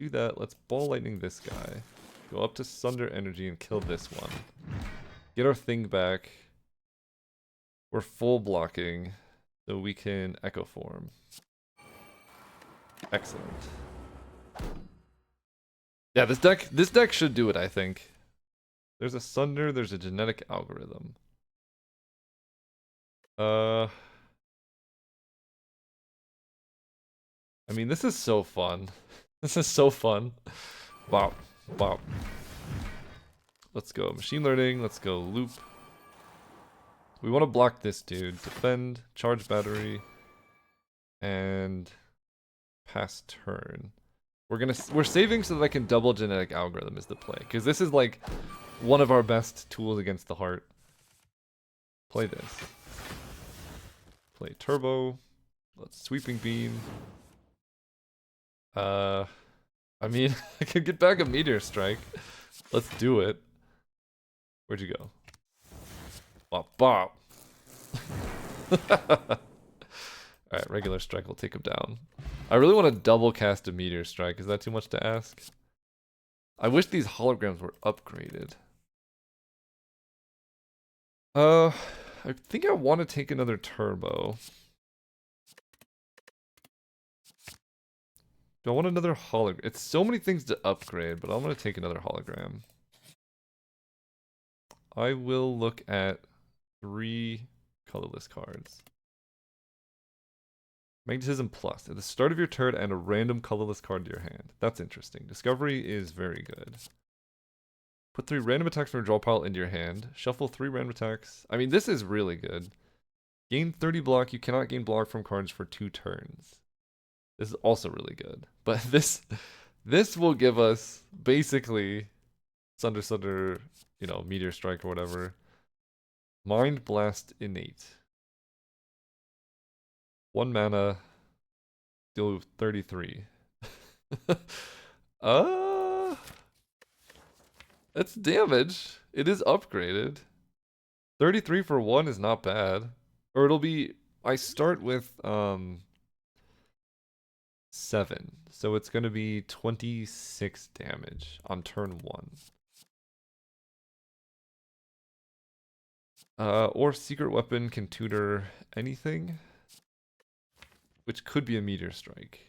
Do that. Let's Ball Lightning this guy. Go up to Sunder Energy and kill this one. Get our thing back. We're full blocking, so we can Echo Form. Excellent. Yeah, this deck should do it, I think. There's a Sunder, there's a genetic algorithm. I mean, this is so fun. This is so fun. Wow. Wow. Let's go machine learning. Let's go loop. We want to block this dude. Defend, charge battery, and pass turn. We're saving so that I can double genetic algorithm is the play. Because this is like one of our best tools against the heart. Play this. Play turbo. Let's sweeping beam. I mean, I can get back a Meteor Strike. Let's do it. Where'd you go? Bop, bop. Alright, regular strike will take him down. I really want to double cast a Meteor Strike. Is that too much to ask? I wish these holograms were upgraded. I think I want to take another turbo. Do I want another hologram? It's so many things to upgrade, but I'm going to take another hologram. I will look at 3 colorless cards. Magnetism Plus. At the start of your turn, add a random colorless card to your hand. That's interesting. Discovery is very good. Put 3 random attacks from your draw pile into your hand. Shuffle 3 random attacks. I mean, this is really good. Gain 30 block. You cannot gain block from cards for 2 turns. This is also really good. But this will give us basically Sunder, you know, Meteor Strike or whatever. Mind Blast Innate. 1 mana. Deal 33. That's damage. It is upgraded. 33 for 1 is not bad. Or it'll be, I start with 7. So it's going to be 26 damage on turn 1. Or Secret Weapon can tutor anything, which could be a Meteor Strike.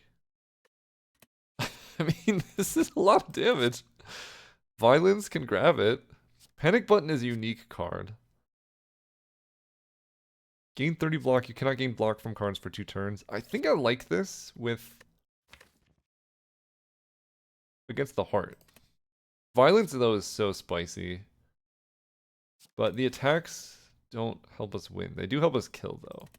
I mean, this is a lot of damage. Violence can grab it. Panic Button is a unique card. Gain 30 block. You cannot gain block from cards for 2 turns. I think I like this with against the heart. Violence, though, is so spicy. But the attacks don't help us win. They do help us kill, though. I'm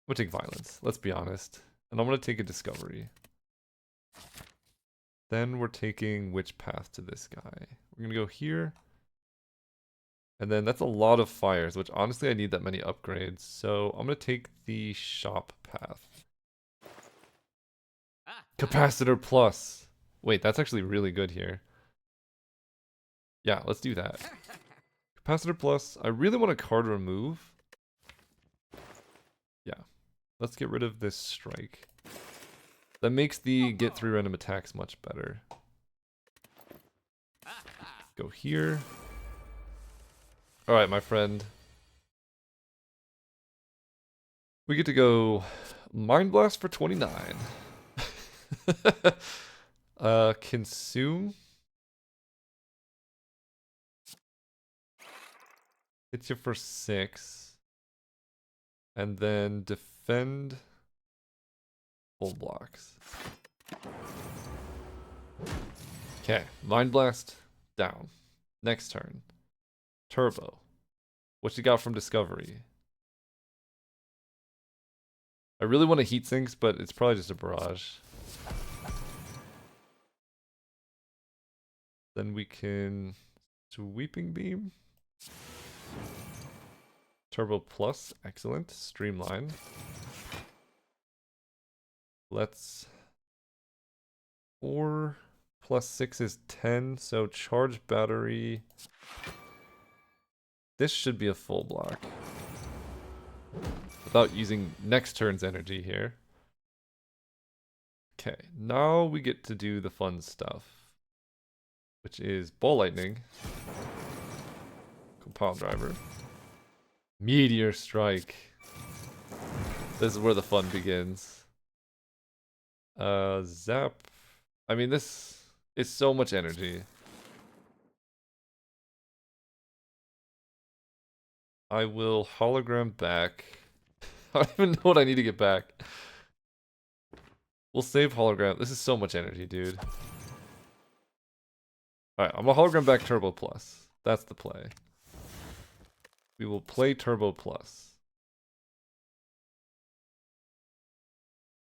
going to take Violence. Let's be honest. And I'm going to take a Discovery. Then we're taking which path to this guy? We're going to go here. And then that's a lot of fires, which honestly I need that many upgrades. So I'm going to take the shop path. Capacitor Plus. Wait, that's actually really good here. Yeah, let's do that. Capacitor Plus. I really want a card remove. Yeah. Let's get rid of this strike. That makes the get 3 random attacks much better. Go here. Alright, my friend. We get to go Mind Blast for 29. Consume. Hits you for 6. And then defend full blocks. Okay, Mind Blast down. Next turn. Turbo. What you got from Discovery? I really want to heat sinks, but it's probably just a barrage. Then we can Sweeping Beam. Turbo Plus, excellent. Streamline. Let's 4 plus 6 is 10, so charge battery. This should be a full block. Without using next turn's energy here. Okay, now we get to do the fun stuff. Which is Ball Lightning. Compile Driver. Meteor Strike. This is where the fun begins. Zap. I mean, this is so much energy. I will hologram back. I don't even know what I need to get back. We'll save hologram. This is so much energy, dude. Alright, I'm gonna hologram back Turbo Plus. That's the play. We will play Turbo Plus.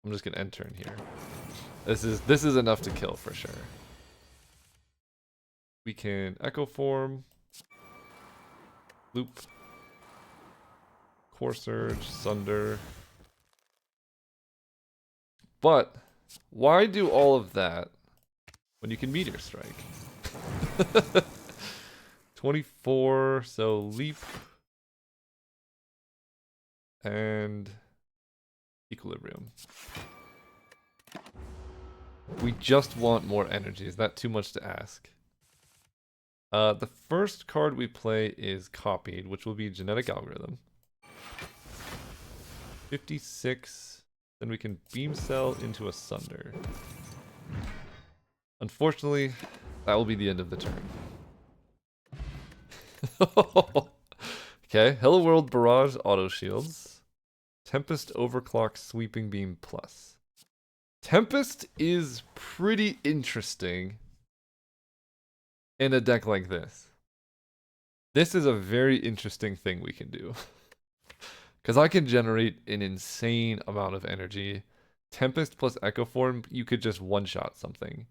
I'm just gonna enter in here. This is enough to kill for sure. We can Echo Form, Loop, Core Surge, Sunder. But why do all of that when you can Meteor Strike? 24, so Leap and Equilibrium. We just want more energy. Is that too much to ask? The first card we play is Copied, which will be Genetic Algorithm. 56. Then we can Beam Cell into a Sunder. Unfortunately, that will be the end of the turn. Okay, Hello World Barrage Auto Shields. Tempest Overclock Sweeping Beam Plus. Tempest is pretty interesting in a deck like this. This is a very interesting thing we can do. Because I can generate an insane amount of energy. Tempest plus Echo Form, you could just one-shot something.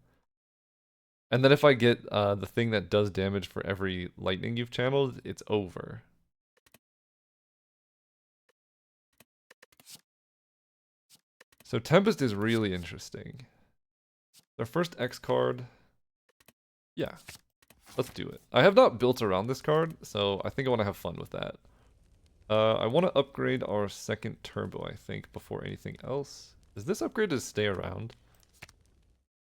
And then if I get the thing that does damage for every lightning you've channeled, it's over. So Tempest is really interesting. Our first X card. Yeah, let's do it. I have not built around this card, so I think I want to have fun with that. I want to upgrade our second turbo, I think, before anything else. Is this upgrade to stay around?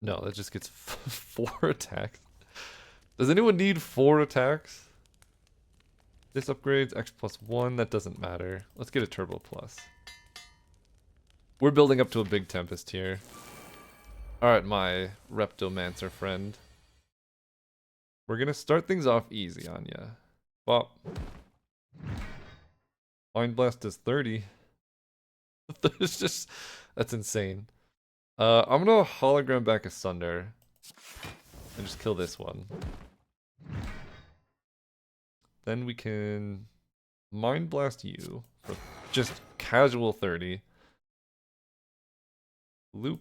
No, that just gets 4 attacks. Does anyone need 4 attacks? This upgrades X plus 1, that doesn't matter. Let's get a turbo plus. We're building up to a big Tempest here. Alright, my Reptomancer friend. We're gonna start things off easy on ya. Bop. Mind Blast does 30. It's just... That's insane. I'm gonna hologram back a Sunder. And just kill this one. Then we can... Mind Blast you. For just casual 30. Loop.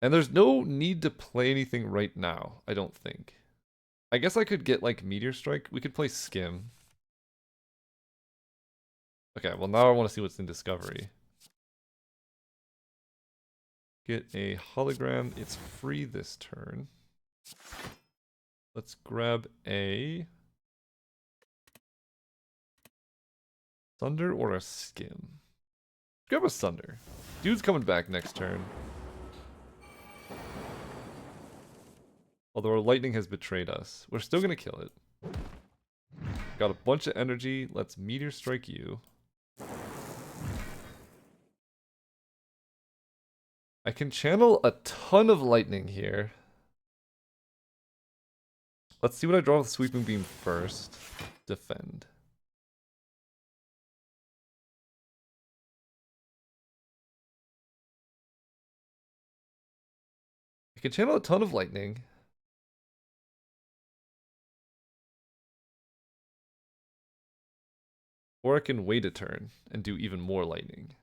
And there's no need to play anything right now, I don't think. I guess I could get like Meteor Strike. We could play Skim. Okay, well now I want to see what's in Discovery. Get a hologram. It's free this turn. Let's grab a Thunder or a Skim. Grab a Thunder. Dude's coming back next turn. Although our lightning has betrayed us. We're still gonna kill it. Got a bunch of energy. Let's Meteor Strike you. I can channel a ton of lightning here. Let's see what I draw with Sweeping Beam first. Defend. I can channel a ton of lightning. Or I can wait a turn and do even more lightning.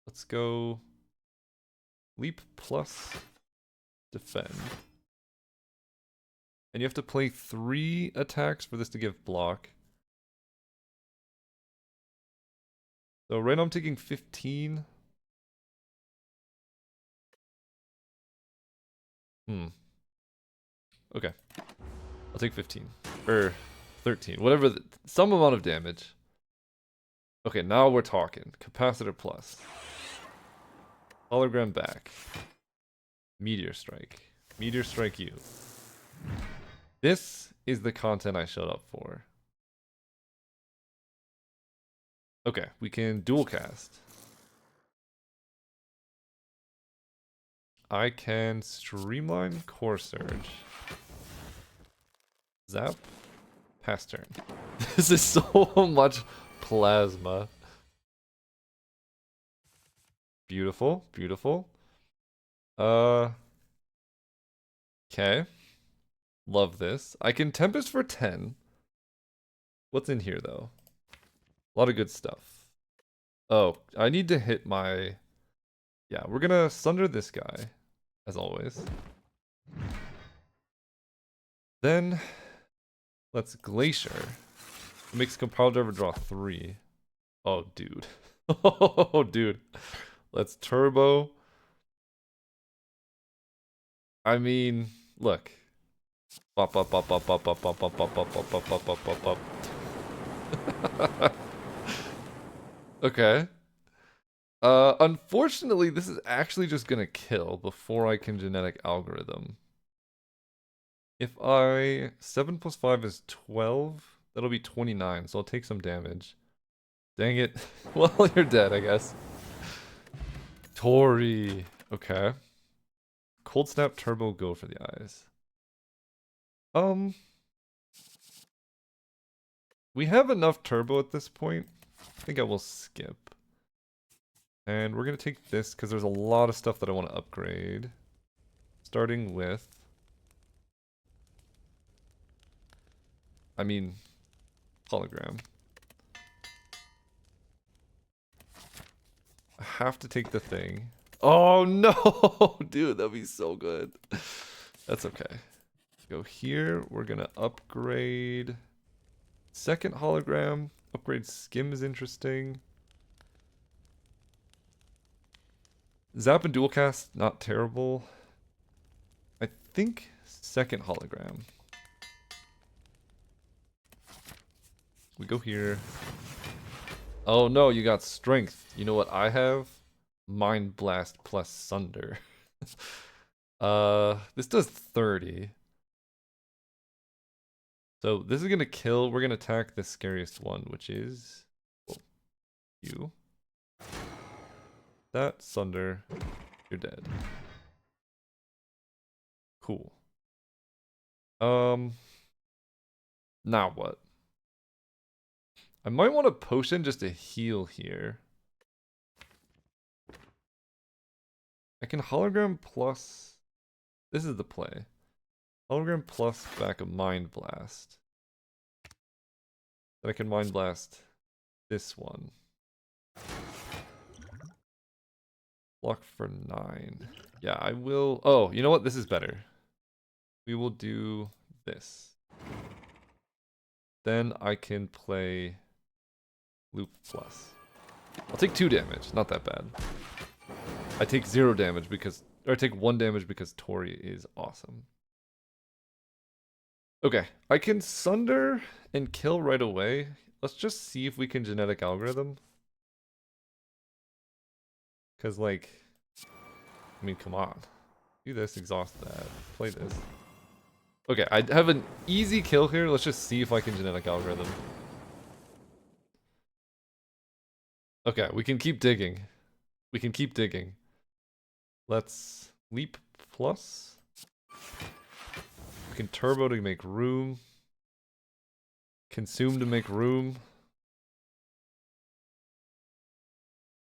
Let's go leap plus defend. And you have to play 3 attacks for this to give block. So right now I'm taking 15. Okay. I'll take 15. Or 13. Whatever. Some amount of damage. Okay, now we're talking. Capacitor plus. Hologram back. Meteor strike. Meteor strike you. This is the content I showed up for. Okay, we can dual cast. I can streamline core surge. Zap. Pass turn. This is so much plasma. Beautiful, beautiful. Okay. Love this. I can Tempest for 10. What's in here though? A lot of good stuff. Oh, I need to hit my... Yeah, we're gonna Sunder this guy, as always. Then, let's Glacier. It makes Compile Driver draw 3. Oh, dude. Oh, dude. Let's Turbo. I mean, look. Bop, bop, bop, bop, bop, bop, bop, bop, bop, bop, bop, bop, bop, bop, bop, bop. Okay. Unfortunately, this is actually just gonna kill before I can genetic algorithm. If I... 7 plus 5 is 12, that'll be 29, so I'll take some damage. Dang it. Well, you're dead, I guess. Tori. Okay. Cold Snap Turbo, go for the eyes. We have enough turbo at this point. I think I will skip. And we're going to take this because there's a lot of stuff that I want to upgrade. Starting with... I mean, hologram. I have to take the thing. Oh no! Dude, that'd be so good. That's okay. Go here. We're going to upgrade... Second hologram. Upgrade skim is interesting. Zap and dual cast, not terrible. I think second hologram. We go here. Oh no, you got strength. You know what I have? Mind Blast plus Sunder. This does 30. So this is gonna kill. We're gonna attack the scariest one, which is you. That Sunder, you're dead. Cool. Now what? I might want a potion just to heal here. I can hologram plus... This is the play. Hologram plus back a Mind Blast. Then I can Mind Blast this one. Block for 9. Yeah, I will... Oh, you know what? This is better. We will do this. Then I can play Loop Plus. I'll take 2 damage. Not that bad. I take 0 damage because... Or I take 1 damage because Tori is awesome. Okay, I can Sunder and kill right away. Let's just see if we can genetic algorithm. Because, like... I mean, come on. Do this, exhaust that. Play this. Okay, I have an easy kill here. Let's just see if I can genetic algorithm. Okay, we can keep digging. We can keep digging. Let's leap plus. We can turbo to make room. Consume to make room.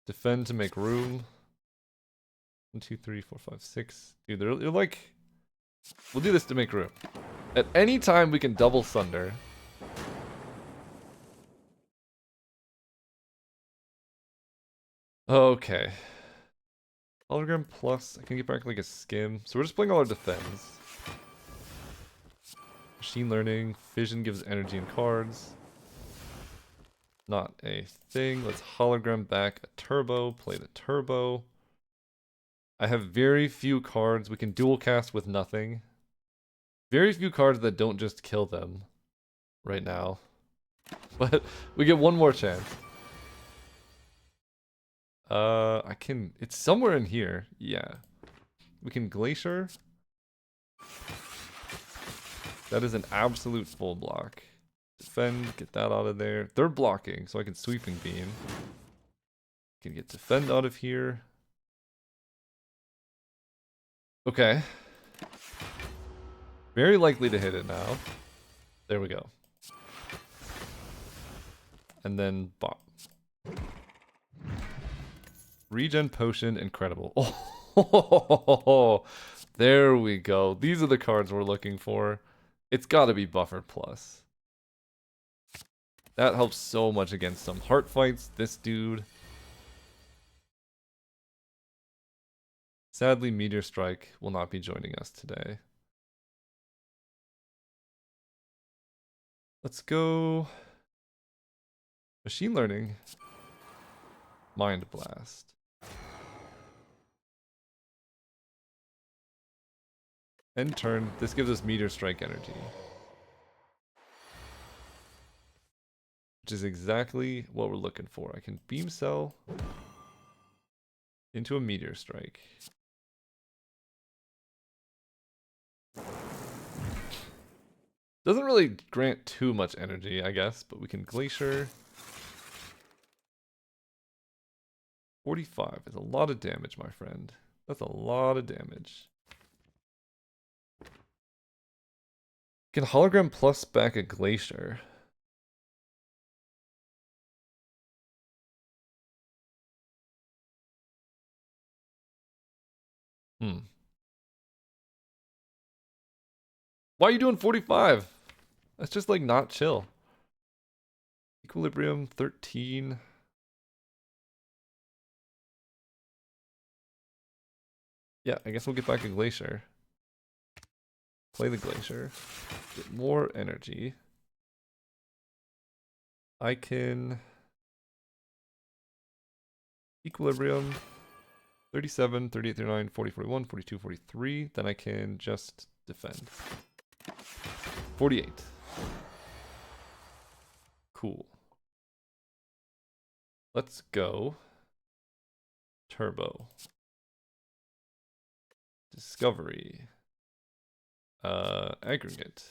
Defend to make room. 1, 2, 3, 4, 5, 6. Dude, they're like... We'll do this to make room. At any time, we can double Thunder. Okay. Hologram plus, I can get back like a skim. So we're just playing all our defense. Machine learning, fission gives energy and cards. Not a thing. Let's hologram back a turbo, play the turbo. I have very few cards. We can dual cast with nothing. Very few cards that don't just kill them right now. But we get one more chance. It's somewhere in here. Yeah. We can Glacier. That is an absolute full block. Defend, get that out of there. They're blocking, so I can Sweeping Beam. Can get Defend out of here. Okay. Very likely to hit it now. There we go. And then Bop. Regen Potion, incredible. Oh, there we go. These are the cards we're looking for. It's gotta be Buffer Plus. That helps so much against some heart fights. This dude. Sadly, Meteor Strike will not be joining us today. Let's go. Machine Learning. Mind Blast. End turn. This gives us Meteor Strike energy. Which is exactly what we're looking for. I can Beam Cell into a Meteor Strike. Doesn't really grant too much energy, I guess, but we can Glacier. 45 is a lot of damage, my friend. That's a lot of damage. Can Hologram plus back a Glacier. Why are you doing 45? That's just like not chill. Equilibrium 13. Yeah, I guess we'll get back a Glacier. Play the Glacier. Get more energy. I can... Equilibrium. 37, 38, 39, 40, 41, 42, 43. Then I can just defend. 48. Cool. Let's go. Turbo. Discovery. Aggregate.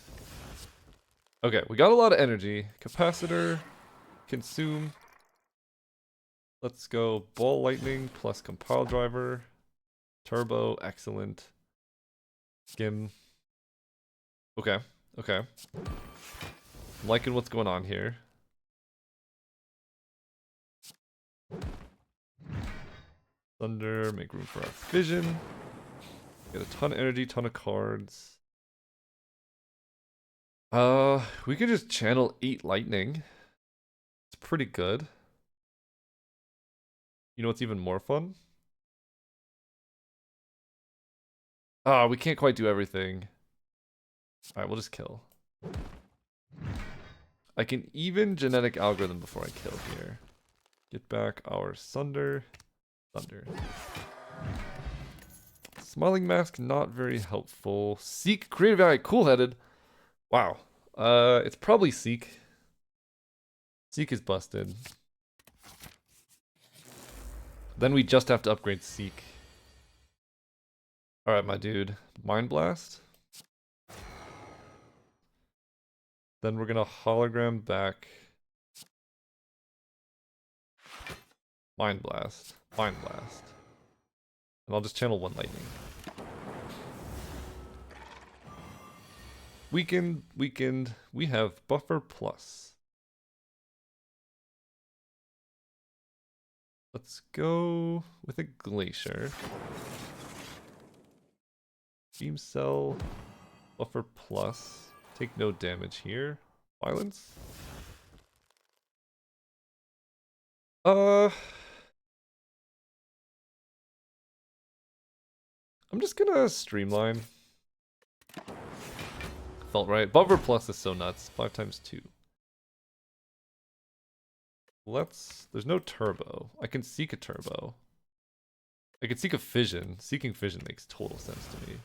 Okay, we got a lot of energy. Capacitor. Consume. Let's go Ball Lightning plus Compile Driver. Turbo. Excellent. Skim. Okay. Okay. I'm liking what's going on here. Thunder, make room for our fission. Get a ton of energy, ton of cards. We could just channel 8 lightning. It's pretty good. You know what's even more fun? Ah, we can't quite do everything. Alright, we'll just kill. I can even genetic algorithm before I kill here. Get back our Thunder. Thunder. Smiling Mask, not very helpful. Seek, creative eye, cool-headed. Wow. It's probably Seek. Seek is busted. Then we just have to upgrade Seek. Alright, my dude. Mind Blast. Then we're gonna hologram back. Mind Blast. Mind Blast. And I'll just channel 1 lightning. Weakened, weakened. We have Buffer Plus. Let's go with a Glacier. Beam Cell, Buffer Plus. Take no damage here. Violence? I'm just gonna Streamline. Felt right. Buffer Plus is so nuts. 5 times 2. There's no turbo. I can seek a turbo. I can seek a fission. Seeking fission makes total sense to me.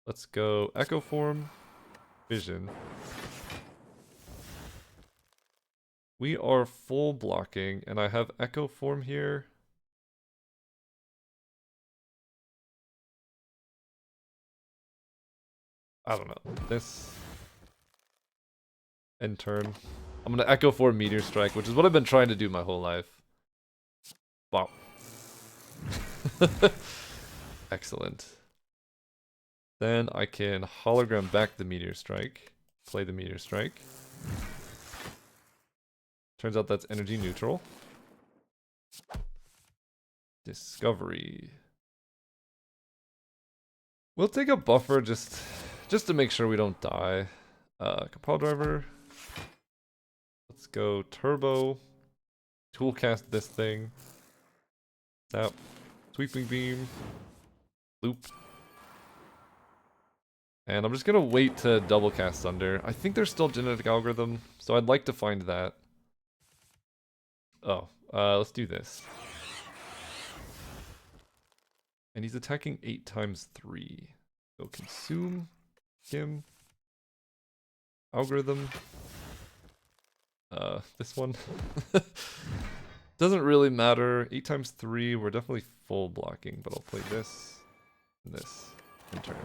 Let's go Echo Form, Fission. We are full blocking, and I have Echo Form here. I don't know. This end turn. I'm gonna Echo Form Meteor Strike, which is what I've been trying to do my whole life. Wow. Excellent. Then I can hologram back the Meteor Strike. Play the Meteor Strike. Turns out that's energy neutral. Discovery. We'll take a buffer just to make sure we don't die. Compile driver. Let's go turbo. Toolcast this thing. Tap. Sweeping beam. Loop. And I'm just gonna wait to double cast Thunder. I think there's still genetic algorithm, so I'd like to find that. Oh, let's do this. And he's attacking 8 times 3. So consume him. Algorithm. This one. Doesn't really matter. 8 times 3, we're definitely full blocking, but I'll play this and this in turn.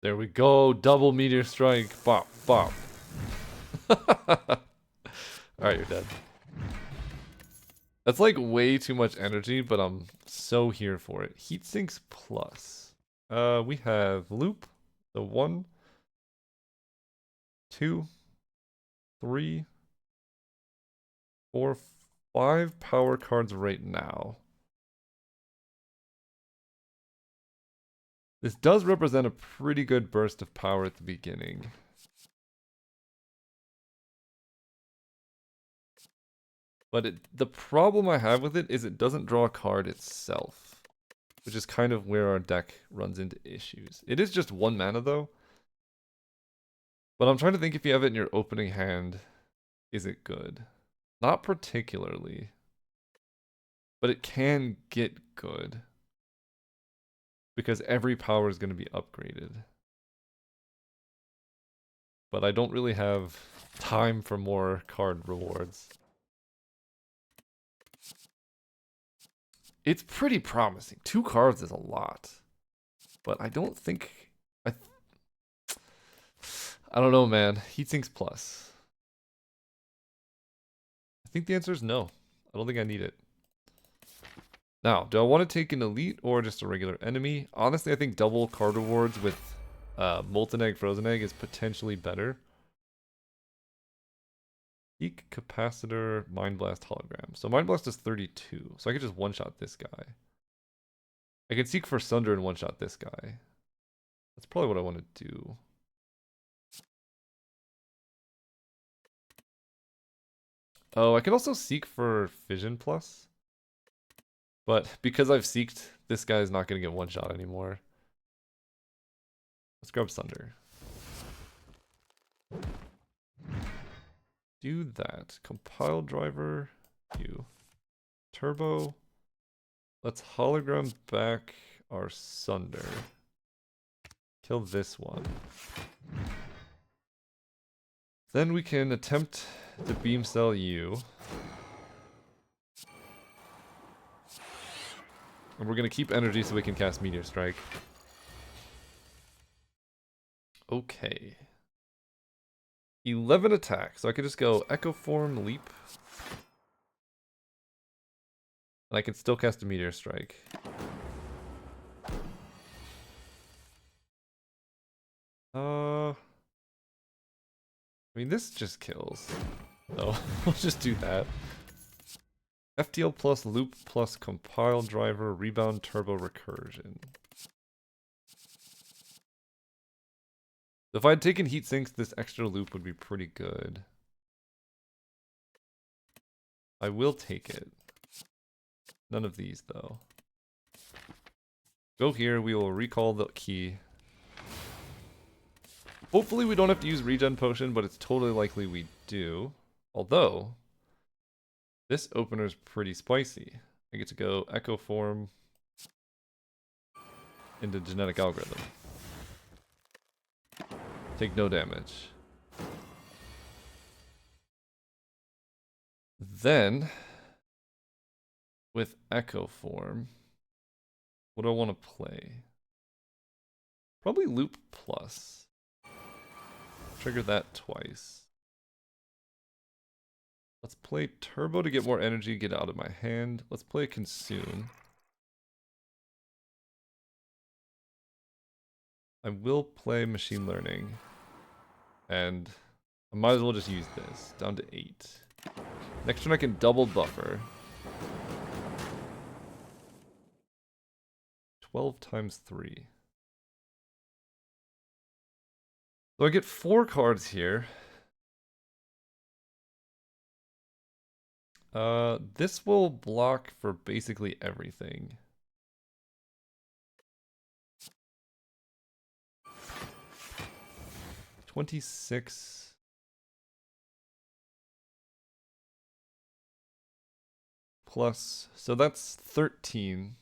There we go. Double Meteor Strike. Bop, bop. Alright, you're dead. That's like way too much energy, but I'm so here for it. Heat sinks plus. We have loop. So 1, 2, 3, 4, 5 power cards right now. This does represent a pretty good burst of power at the beginning. But the problem I have with it is it doesn't draw a card itself, which is kind of where our deck runs into issues. It is just 1 mana though. But I'm trying to think if you have it in your opening hand, is it good? Not particularly. But it can get good. Because every power is going to be upgraded. But I don't really have time for more card rewards. It's pretty promising. 2 cards is a lot. But I don't think... I don't know, man. Heatsinks plus. I think the answer is no. I don't think I need it. Now, do I want to take an elite or just a regular enemy? Honestly, I think double card rewards with Molten Egg, Frozen Egg is potentially better. Peak Capacitor, Mind Blast, Hologram. So Mind Blast is 32, so I could just one-shot this guy. I could Seek for Sunder and one-shot this guy. That's probably what I want to do. Oh, I can also Seek for Fission Plus. But because I've Seeked, this guy is not going to get one-shot anymore. Let's grab Sunder. Do that. Compile driver. You. Turbo. Let's hologram back our Sunder. Kill this one. Then we can attempt to beam cell you. And we're going to keep energy so we can cast Meteor Strike. Okay. 11 attack. So I could just go Echo Form, Leap. And I can still cast a Meteor Strike. I mean, this just kills. So we'll just do that. FTL plus loop plus compile driver rebound turbo recursion. If I'd taken heat sinks, this extra loop would be pretty good. I will take it. None of these though. Go here, we will recall the key. Hopefully we don't have to use regen potion, but it's totally likely we do. Although, this opener is pretty spicy. I get to go echo form into genetic algorithm. Take no damage. Then, with echo form, what do I want to play? Probably loop plus. Trigger that twice. Let's play turbo to get more energy, get out of my hand. Let's play consume. I will play machine learning. And I might as well just use this. Down to 8. Next turn I can double buffer. 12 times 3. So I get 4 cards here. This will block for basically everything. $26. Plus, so that's 13.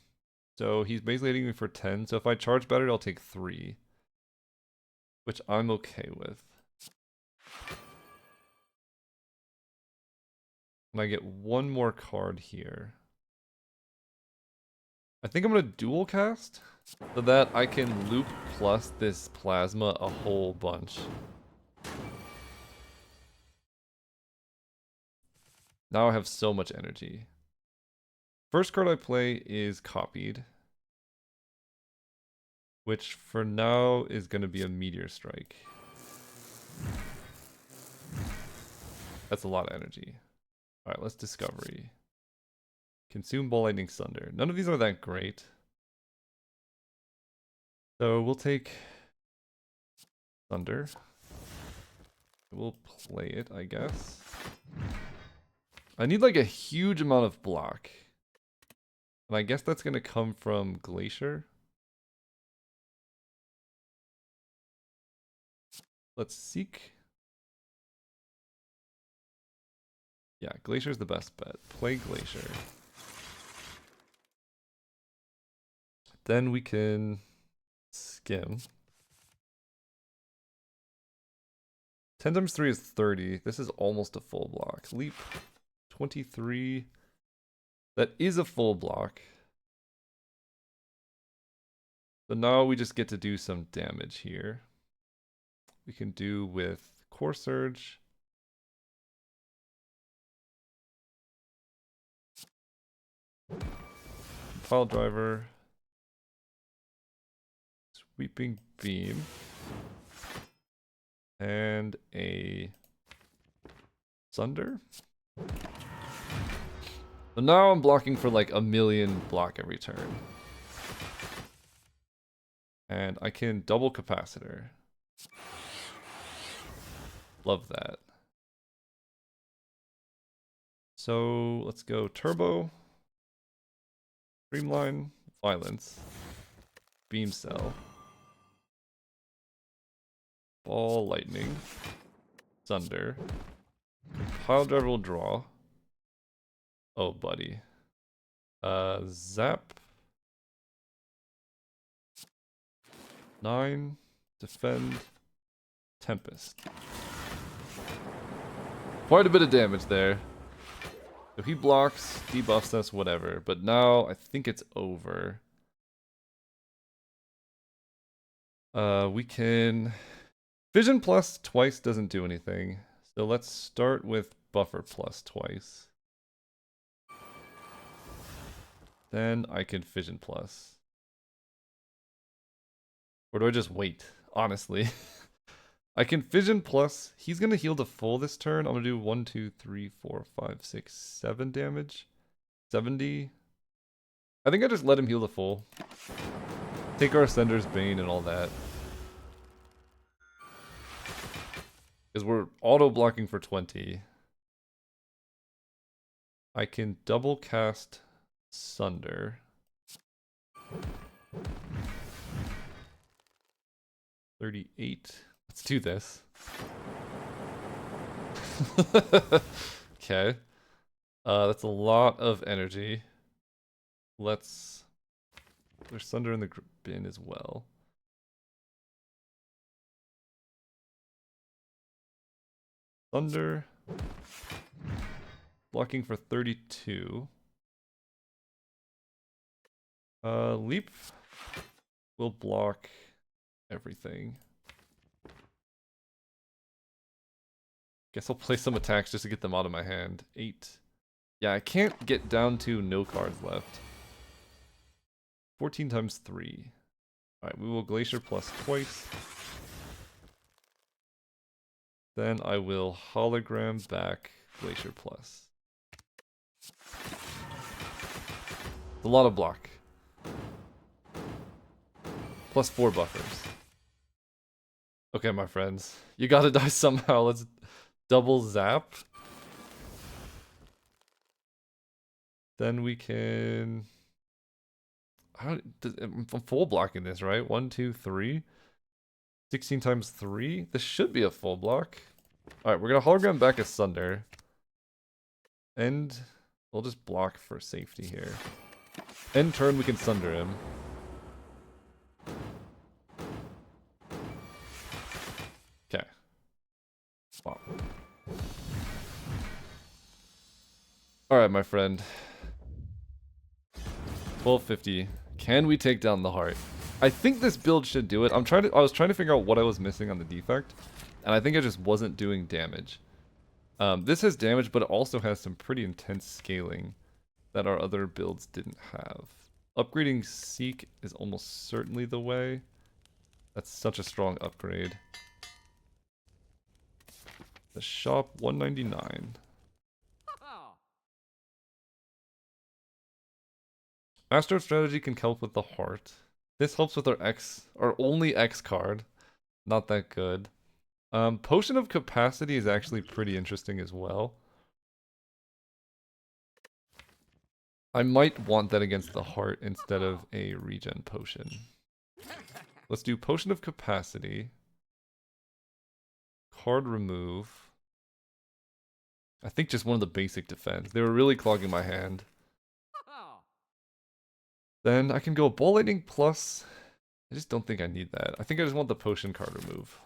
So he's basically hitting me for 10. So if I charge better, I'll take 3. Which I'm okay with. And I get 1 more card here. I think I'm going to dual cast so that I can loop plus this plasma a whole bunch. Now I have so much energy. First card I play is copied, which for now is going to be a Meteor Strike. That's a lot of energy. Alright, let's Discovery. Consume Ball Lightning Thunder. None of these are that great. So we'll take Thunder. We'll play it, I guess. I need like a huge amount of block. And I guess that's going to come from Glacier. Let's seek. Yeah, Glacier's the best bet. Play Glacier. Then we can skim. 10 times 3 is 30. This is almost a full block. Leap 23. That is a full block. So now we just get to do some damage here. We can do with Core Surge. File Driver. Sweeping Beam. And a Sunder. So now I'm blocking for like a million block every turn. And I can double capacitor. Love that. So let's go turbo. Streamline. Violence. Beam cell. Ball lightning. Thunder. Compile driver will draw. Oh, buddy. Zap. 9. Defend. Tempest. Quite a bit of damage there. So he blocks, debuffs us, whatever. But now I think it's over. We can... Vision plus twice doesn't do anything. So let's start with buffer plus twice. Then I can Fission plus. Or do I just wait? Honestly. I can Fission plus. He's going to heal to full this turn. I'm going to do 1, 2, 3, 4, 5, 6, 7 damage. 70. I think I just let him heal the full. Take our Ascender's Bane and all that. Because we're auto-blocking for 20. I can double cast Sunder. $38. Let's do this. Okay. That's a lot of energy. There's Sunder in the bin as well. Thunder. Blocking for 32. Leap will block everything. Guess I'll play some attacks just to get them out of my hand. 8. Yeah, I can't get down to no cards left. 14 times 3. Alright, we will Glacier Plus twice. Then I will Hologram back Glacier Plus. A lot of block. Plus 4 buffers. Okay, my friends. You gotta die somehow. Let's double zap. Then we can... I'm full blocking this, right? 1, 2, 3. 16 times 3. This should be a full block. Alright, we're gonna hologram back a Sunder. And we'll just block for safety here. End turn, we can Sunder him. Okay. Wow. Alright, my friend. 1250. Can we take down the heart? I think this build should do it. I was trying to figure out what I was missing on the defect, and I think I just wasn't doing damage. This has damage, but it also has some pretty intense scaling that our other builds didn't have. Upgrading Seek is almost certainly the way. That's such a strong upgrade. The shop, 199. Astro Strategy can help with the heart. This helps with our only X card. Not that good. Potion of Capacity is actually pretty interesting as well. I might want that against the heart instead of a regen potion. Let's do Potion of Capacity. Card remove. I think just one of the basic defense. They were really clogging my hand. Then I can go Ball Lightning plus. I just don't think I need that. I think I just want the potion card remove.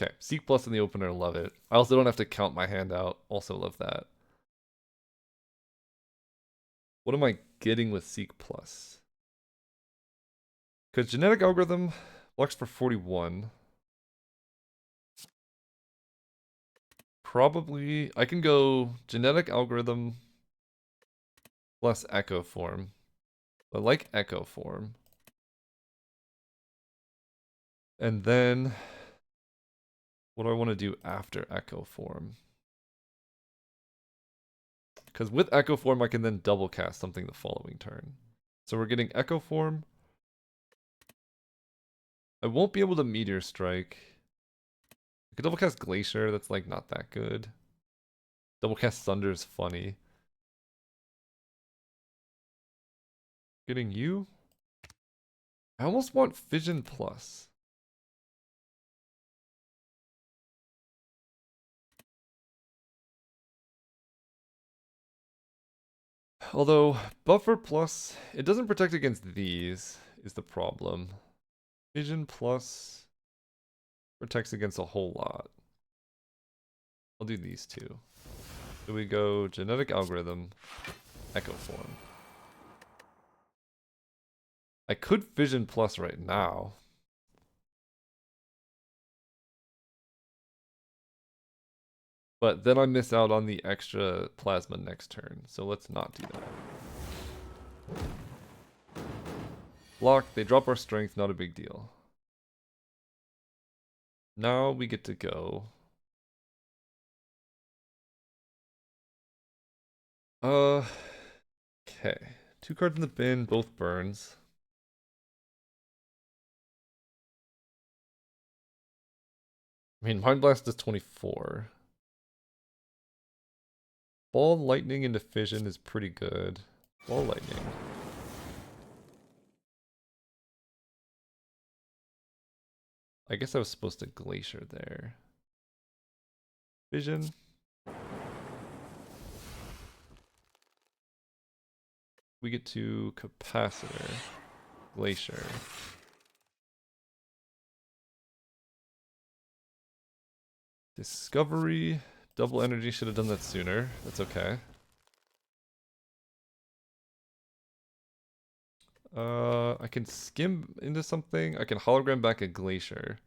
Okay, Seek plus in the opener, love it. I also don't have to count my hand out. Also love that. What am I getting with Seek plus? Because Genetic Algorithm blocks for 41. Probably, I can go Genetic Algorithm plus Echo Form. I like Echo Form. And then, what do I want to do after Echo Form? Because with Echo Form, I can then double cast something the following turn. So we're getting Echo Form. I won't be able to Meteor Strike. I could double cast Glacier, that's like not that good. Double cast Thunder is funny. Getting you? I almost want Fission Plus. Although, Buffer Plus, it doesn't protect against these, is the problem. Vision Plus protects against a whole lot. I'll do these two. So we go Genetic Algorithm, Echo Form. I could Vision Plus right now. But then I miss out on the extra Plasma next turn, so let's not do that. Block, they drop our strength, not a big deal. Now we get to go Okay. 2 cards in the bin, both burns. I mean, Mind Blast is 24. Ball Lightning into Fission is pretty good. Ball Lightning. I guess I was supposed to Glacier there. Fission. We get to Capacitor. Glacier. Discovery. Double energy, should have done that sooner. That's okay. I can skim into something. I can hologram back a Glacier.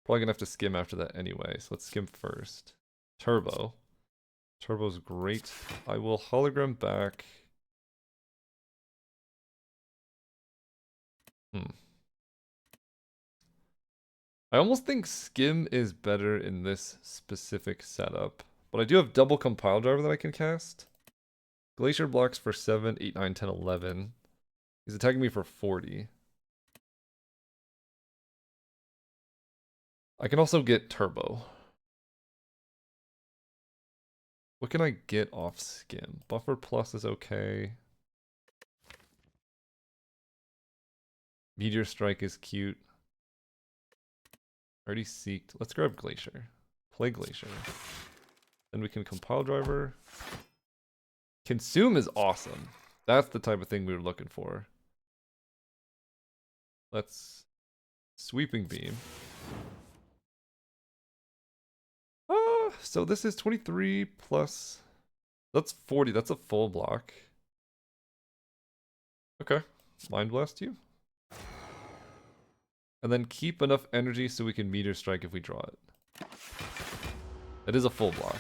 Probably gonna have to skim after that anyway, so let's skim first. Turbo. Turbo's great. I will hologram back. I almost think skim is better in this specific setup. But I do have double compile driver that I can cast. Glacier blocks for 7, 8, 9, 10, 11. He's attacking me for 40. I can also get turbo. What can I get off skim? Buffer plus is okay. Meteor strike is cute. Already seeked. Let's grab Glacier. Play Glacier. Then we can compile driver. Consume is awesome. That's the type of thing we were looking for. Let's sweeping beam. So this is 23 plus. That's 40. That's a full block. Okay. Mind blast you. And then keep enough energy so we can meteor strike if we draw it. That is a full block.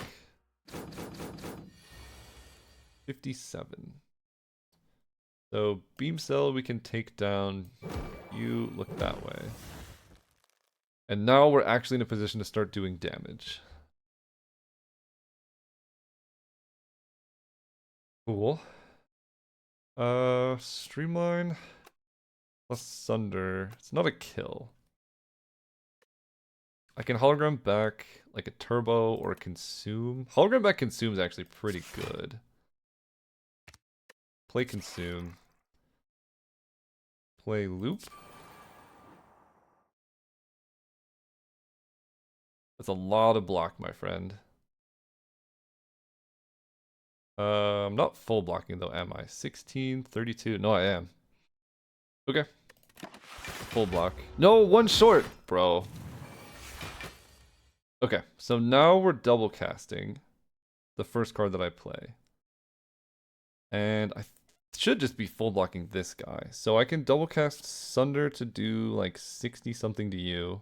57. So beam cell we can take down. You look that way. And now we're actually in a position to start doing damage. Cool. Streamline plus Sunder. It's not a kill. I can hologram back like a turbo or a consume. Hologram back consume is actually pretty good. Play consume. Play loop. That's a lot of block, my friend. I'm not full blocking though, am I? 16, 32. No, I am. Okay. Full block. No, one short, bro. Okay, so now we're double casting the first card that I play. And I should just be full blocking this guy. So I can double cast Sunder to do like 60 something to you.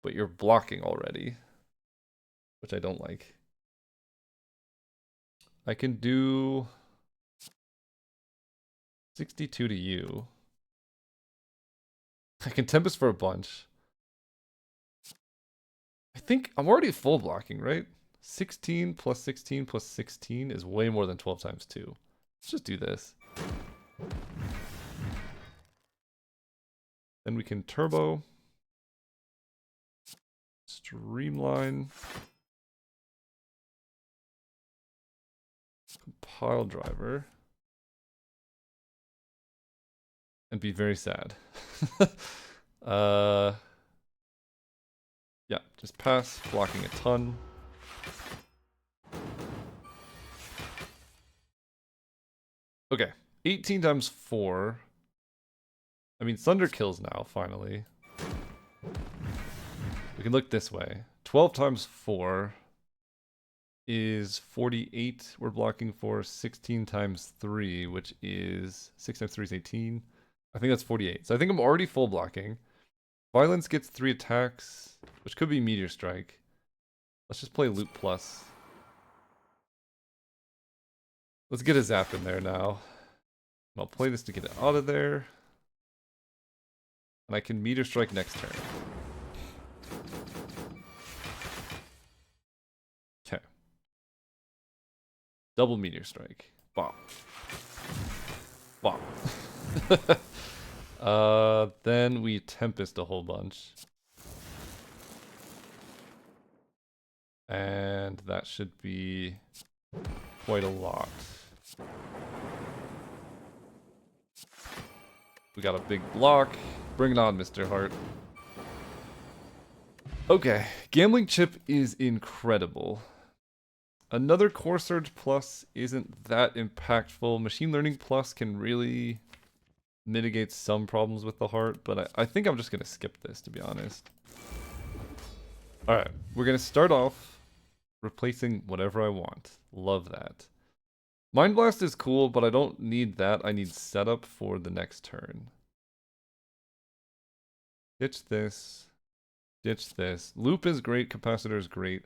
But you're blocking already. Which I don't like. I can do 62 to you. I can Tempest for a bunch. I think I'm already full blocking, right? 16 plus 16 plus 16 is way more than 12 times 2. Let's just do this. Then we can turbo. Streamline. Compile driver. And be very sad. Yeah, just pass, blocking a ton. Okay, 18 times 4. I mean, Thunder kills now, finally. We can look this way. 12 times 4 is 48. We're blocking for 16 times 3, which is 6 times 3 is 18. I think that's 48. So I think I'm already full blocking. Violence gets 3 attacks, which could be Meteor Strike. Let's just play Loop Plus. Let's get a zap in there now. I'll play this to get it out of there. And I can Meteor Strike next turn. Okay. Double Meteor Strike. Bop. Bop. Then we Tempest a whole bunch. And that should be quite a lot. We got a big block. Bring it on, Mr. Hart. Okay, Gambling Chip is incredible. Another Core Surge Plus isn't that impactful. Machine Learning Plus can really mitigate some problems with the heart, but I think I'm just going to skip this, to be honest. Alright, we're going to start off replacing whatever I want. Love that. Mind Blast is cool, but I don't need that. I need setup for the next turn. Ditch this. Ditch this. Loop is great. Capacitor is great.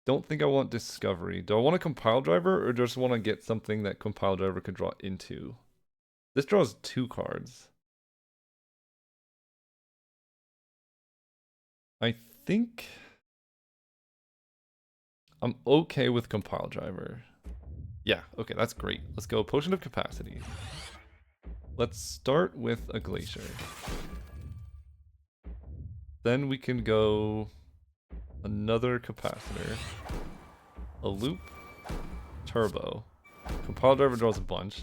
Don't think I want Discovery. Do I want a Compile Driver, or just want to get something that Compile Driver can draw into? This draws 2 cards. I think I'm okay with Compile Driver. Yeah, okay, that's great. Let's go Potion of Capacity. Let's start with a Glacier. Then we can go another Capacitor, a Loop, Turbo. Compile Driver draws a bunch.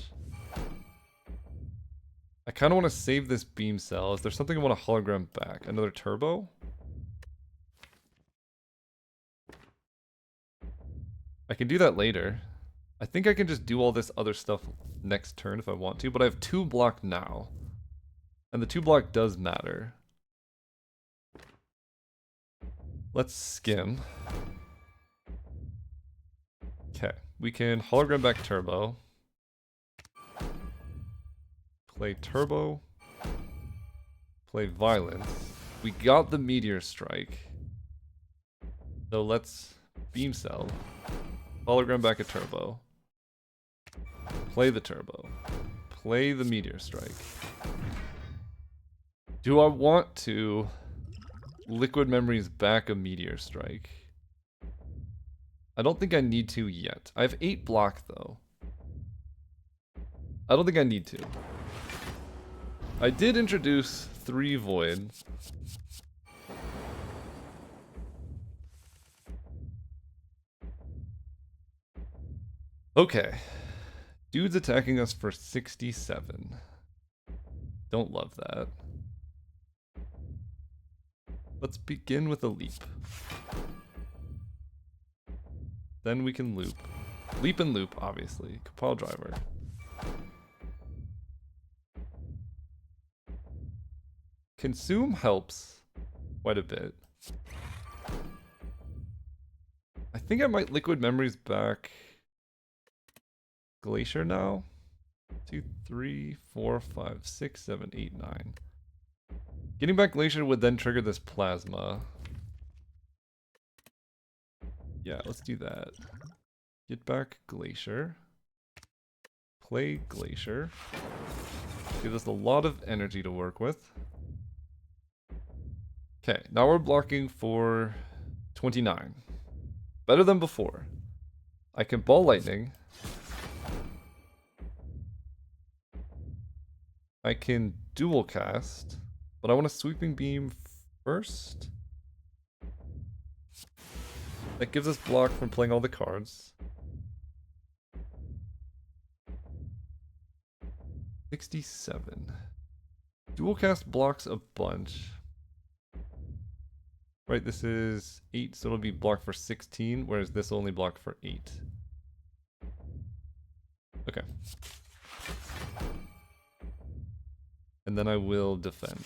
I kind of want to save this Beam Cell. Is there something I want to hologram back? Another Turbo? I can do that later. I think I can just do all this other stuff next turn if I want to, but I have 2 block now. And the 2 block does matter. Let's skim. Okay, we can hologram back Turbo. Play Turbo. Play Violence. We got the Meteor Strike. So let's Beam Cell. Hologram back a Turbo. Play the Turbo. Play the Meteor Strike. Do I want to Liquid Memories back a Meteor Strike? I don't think I need to yet. I have 8 block though. I don't think I need to. I did introduce 3 Void. Okay. Dude's attacking us for 67. Don't love that. Let's begin with a Leap. Then we can Loop. Leap and Loop, obviously. Compile Driver. Consume helps quite a bit. I think I might Liquid Memories back Glacier now. 2, 3, 4, 5, 6, 7, 8, 9. Getting back Glacier would then trigger this Plasma. Yeah, let's do that. Get back Glacier. Play Glacier. Give us a lot of energy to work with. Okay, now we're blocking for 29. Better than before. I can Ball Lightning. I can Dual Cast, but I want a Sweeping Beam first. That gives us block from playing all the cards. 67. Dual Cast blocks a bunch. Right, this is 8, so it'll be blocked for 16, whereas this will only block for 8. Okay. And then I will defend.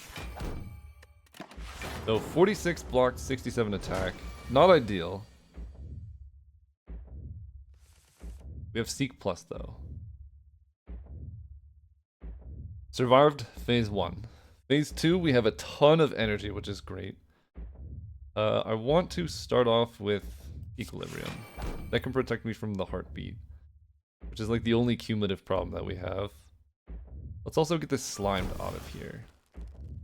So 46 block, 67 attack. Not ideal. We have Seek Plus though. Survived phase 1. Phase 2, we have a ton of energy, which is great. I want to start off with Equilibrium. That can protect me from the heartbeat, which is like the only cumulative problem that we have. Let's also get this Slimed out of here.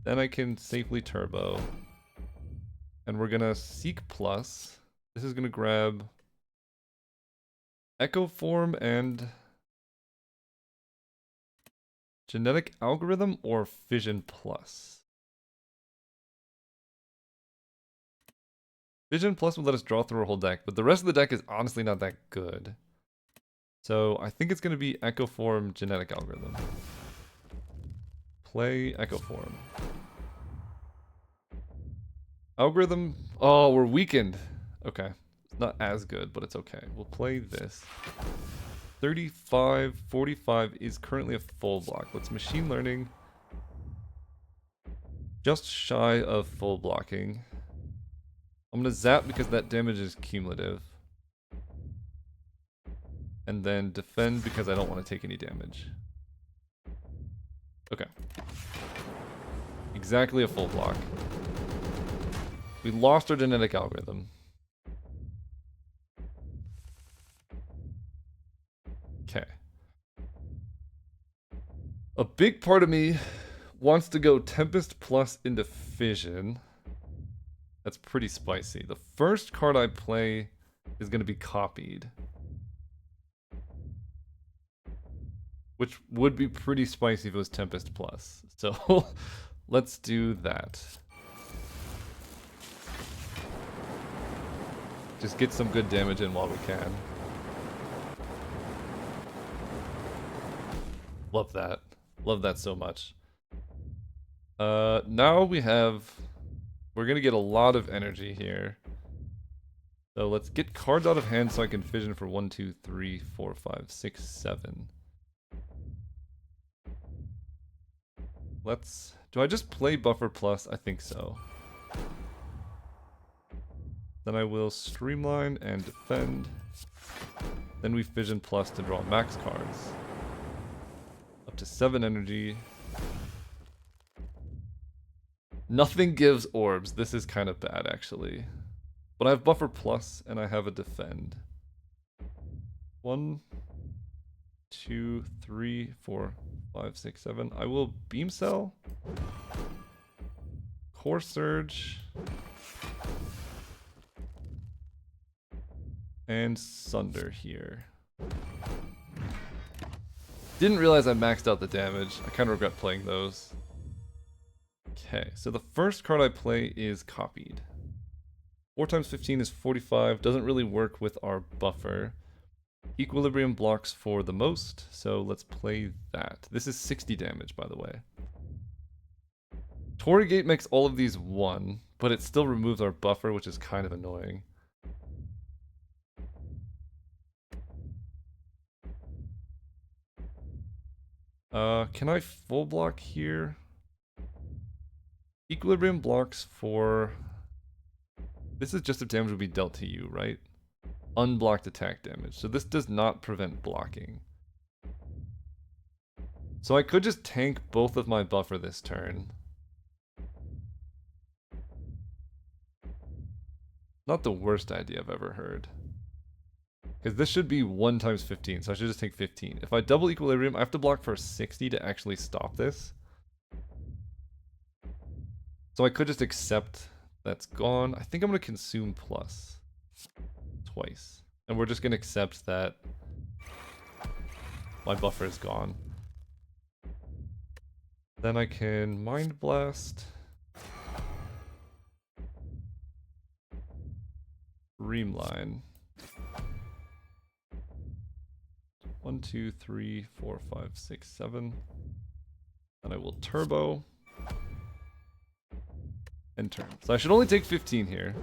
Then I can safely Turbo. And we're gonna Seek Plus. This is gonna grab Echo Form and Genetic Algorithm or Fission Plus? Fission Plus will let us draw through our whole deck, but the rest of the deck is honestly not that good. So I think it's going to be Echo Form, Genetic Algorithm. Play Echo Form. Algorithm. Oh, we're weakened. Okay. It's not as good, but it's okay. We'll play this. 35, 45 is currently a full block. Let's Machine Learning. Just shy of full blocking. I'm going to zap because that damage is cumulative. And then defend because I don't want to take any damage. Okay. Exactly a full block. We lost our Genetic Algorithm. Okay. A big part of me wants to go Tempest Plus into Fission. That's pretty spicy. The first card I play is going to be copied. Which would be pretty spicy if it was Tempest Plus. So let's do that. Just get some good damage in while we can. Love that. Love that so much. Now we're gonna get a lot of energy here. So let's get cards out of hand so I can fission for 1, 2, 3, 4, 5, 6, 7. Do I just play Buffer Plus? I think so. Then I will Streamline and defend. Then we Fission Plus to draw max cards. Up to 7 energy. Nothing gives orbs. This is kind of bad, actually. But I have Buffer Plus and I have a defend. 1, 2, 3, 4, 5, 6, 7. I will Beam Cell. Core Surge. And Sunder here. Didn't realize I maxed out the damage. I kind of regret playing those. Okay, so the first card I play is copied. 4 times 15 is 45. Doesn't really work with our buffer. Equilibrium blocks for the most, so let's play that. This is 60 damage, by the way. Torrigate makes all of these 1, but it still removes our buffer, which is kind of annoying. Can I full block here? Equilibrium blocks for... This is just if damage would be dealt to you, right? Unblocked attack damage. So this does not prevent blocking. So I could just tank both of my buffer this turn. Not the worst idea I've ever heard. Because this should be 1 times 15, so I should just take 15. If I double equilibrium, I have to block for 60 to actually stop this. So I could just accept that's gone. I think I'm going to consume plus twice. And we're just going to accept that my buffer is gone. Then I can Mind Blast. Streamline. 1, 2, 3, 4, 5, 6, 7. Then I will turbo. And turn. So I should only take 15 here.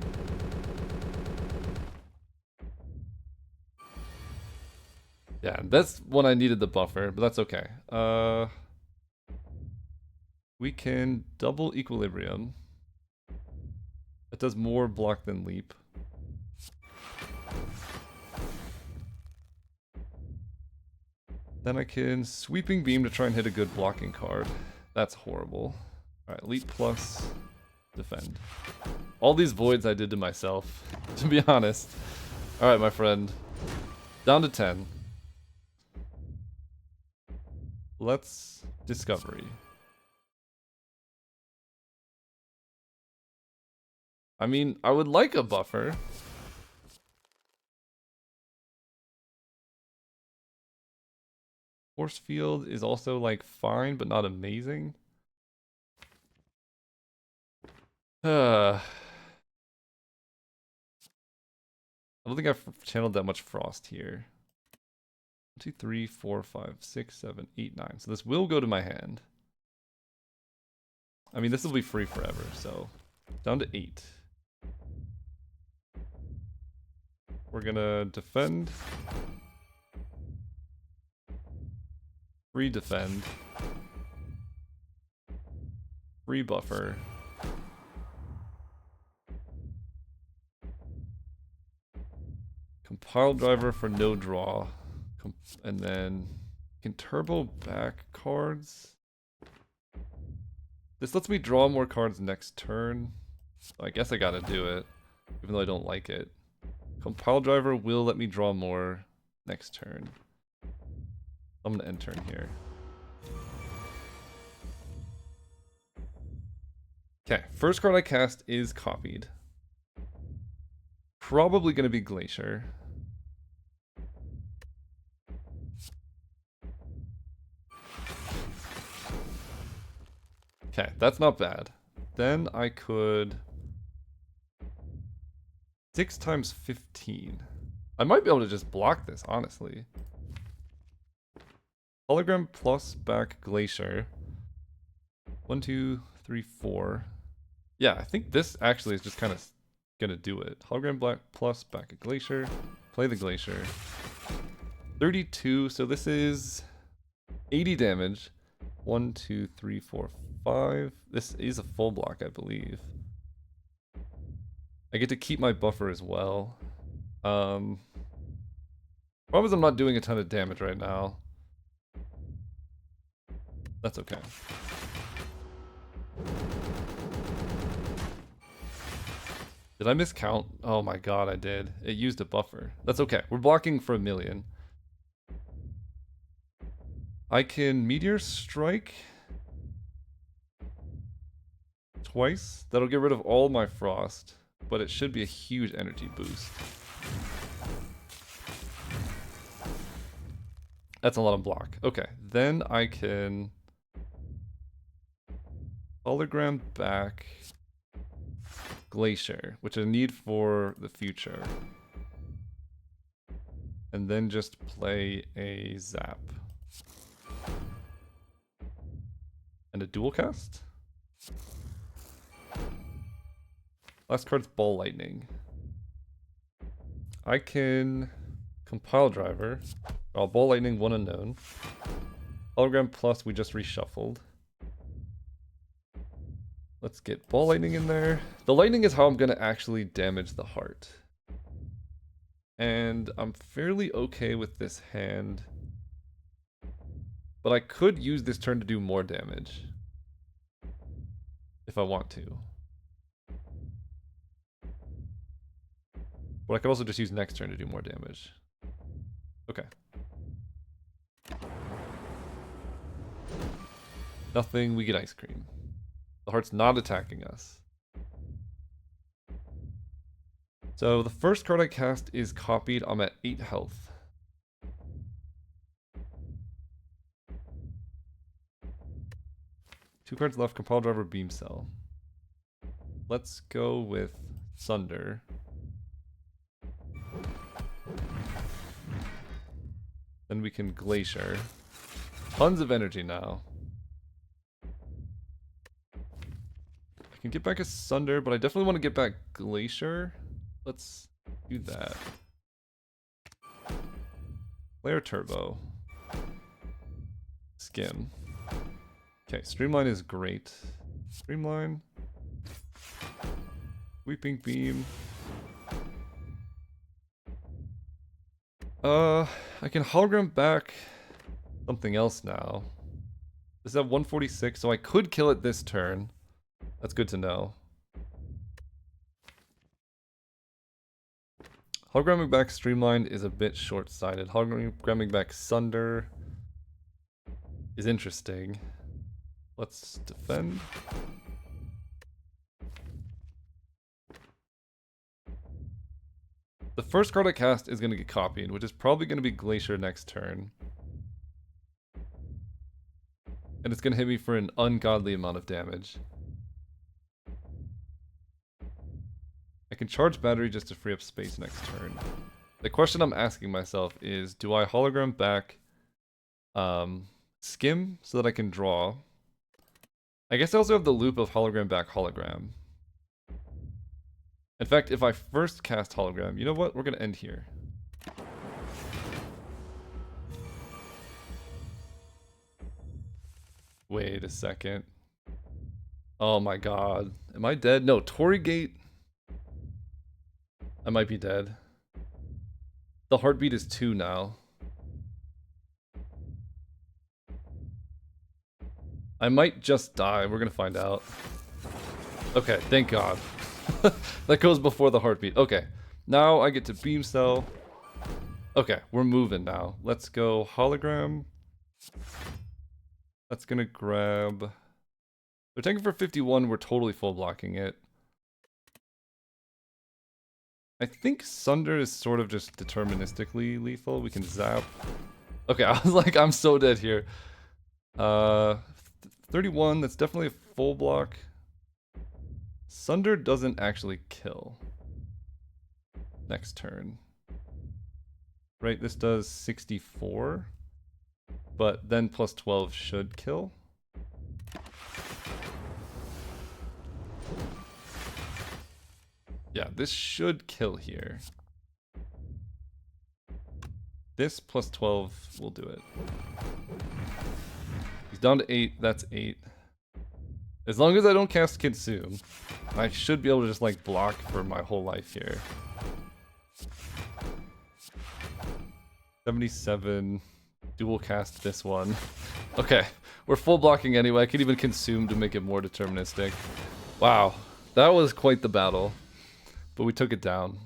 Yeah, that's when I needed the buffer, but that's okay. We can double equilibrium. It does more block than leap. Then I can sweeping beam to try and hit a good blocking card. That's horrible. Alright, leap plus defend. All these voids I did to myself, to be honest. Alright, my friend. Down to 10. Let's discovery. I mean, I would like a buffer. Force field is also like fine, but not amazing. I don't think I've channeled that much frost here. 1, 2, 3, 4, 5, 6, 7, 8, 9. So this will go to my hand. I mean, this will be free forever, so down to 8. We're gonna defend. Free defend. Free buffer. Compile driver for no draw. And then can turbo back cards. This lets me draw more cards next turn. So I guess I gotta do it, even though I don't like it. Compile driver will let me draw more next turn. I'm gonna end turn here. Okay, first card I cast is copied. Probably gonna be Glacier. Okay, that's not bad. Then I could 6 times 15. I might be able to just block this, honestly. Hologram plus back Glacier. 1, 2, 3, 4. Yeah, I think this actually is just kind of gonna do it. Hologram black plus back a Glacier. Play the Glacier. 32, so this is 80 damage. 1, 2, 3, 4, 5. This is a full block, I believe. I get to keep my buffer as well. Problem is I'm not doing a ton of damage right now. That's okay. Did I miscount? Oh my god, I did. It used a buffer. That's okay. We're blocking for 1,000,000. I can Meteor Strike twice. That'll get rid of all my frost, but it should be a huge energy boost. That's a lot of block. Okay, then I can hologram back Glacier, which I need for the future. And then just play a Zap. And a dual cast? Last card's Ball Lightning. I can Compile Driver. Oh, Ball Lightning, 1 unknown. Hologram plus, we just reshuffled. Let's get Ball Lightning in there. The Lightning is how I'm going to actually damage the heart. And I'm fairly okay with this hand. But I could use this turn to do more damage. If I want to. But I could also just use next turn to do more damage. Okay. Nothing, we get ice cream. The heart's not attacking us. So the first card I cast is copied. I'm at 8 health. Two cards left, Compile Driver, Beam Cell. Let's go with Sunder. Then we can Glacier. Tons of energy now. I can get back a Sunder, but I definitely want to get back Glacier. Let's do that. Flare Turbo. Skim. Okay, Streamline is great. Streamline. Sweeping Beam. I can hologram back something else now. This is at 146, so I could kill it this turn. That's good to know. Hologramming back Streamline is a bit short-sighted. Hologramming back Sunder is interesting. Let's defend. The first card I cast is going to get copied, which is probably going to be Glacier next turn. And it's gonna hit me for an ungodly amount of damage. I can charge battery just to free up space next turn. The question I'm asking myself is, do I hologram back skim so that I can draw? I guess I also have the loop of hologram back hologram. In fact, if I first cast hologram, you know what? We're gonna end here. Wait a second. Oh my god. Am I dead? No, Torrygate. I might be dead. The heartbeat is 2 now. I might just die. We're gonna find out. Okay, thank god. That goes before the heartbeat. Okay, now I get to beam cell. Okay, we're moving now. Let's go hologram. That's gonna grab... They're tanking for 51. We're totally full blocking it. I think Sunder is sort of just deterministically lethal. We can zap. Okay, I was like, I'm so dead here. 31, that's definitely a full block. Sunder doesn't actually kill. Next turn. Right, this does 64. But then plus 12 should kill. Yeah, this should kill here. This plus 12 will do it. He's down to 8, that's 8. As long as I don't cast Consume, I should be able to just like block for my whole life here. 77, dual cast this one. Okay, we're full blocking anyway. I could even Consume to make it more deterministic. Wow, that was quite the battle. But we took it down.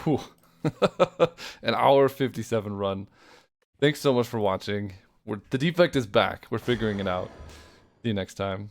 Whew. An hour 57 run. Thanks so much for watching. The defect is back. We're figuring it out. See you next time.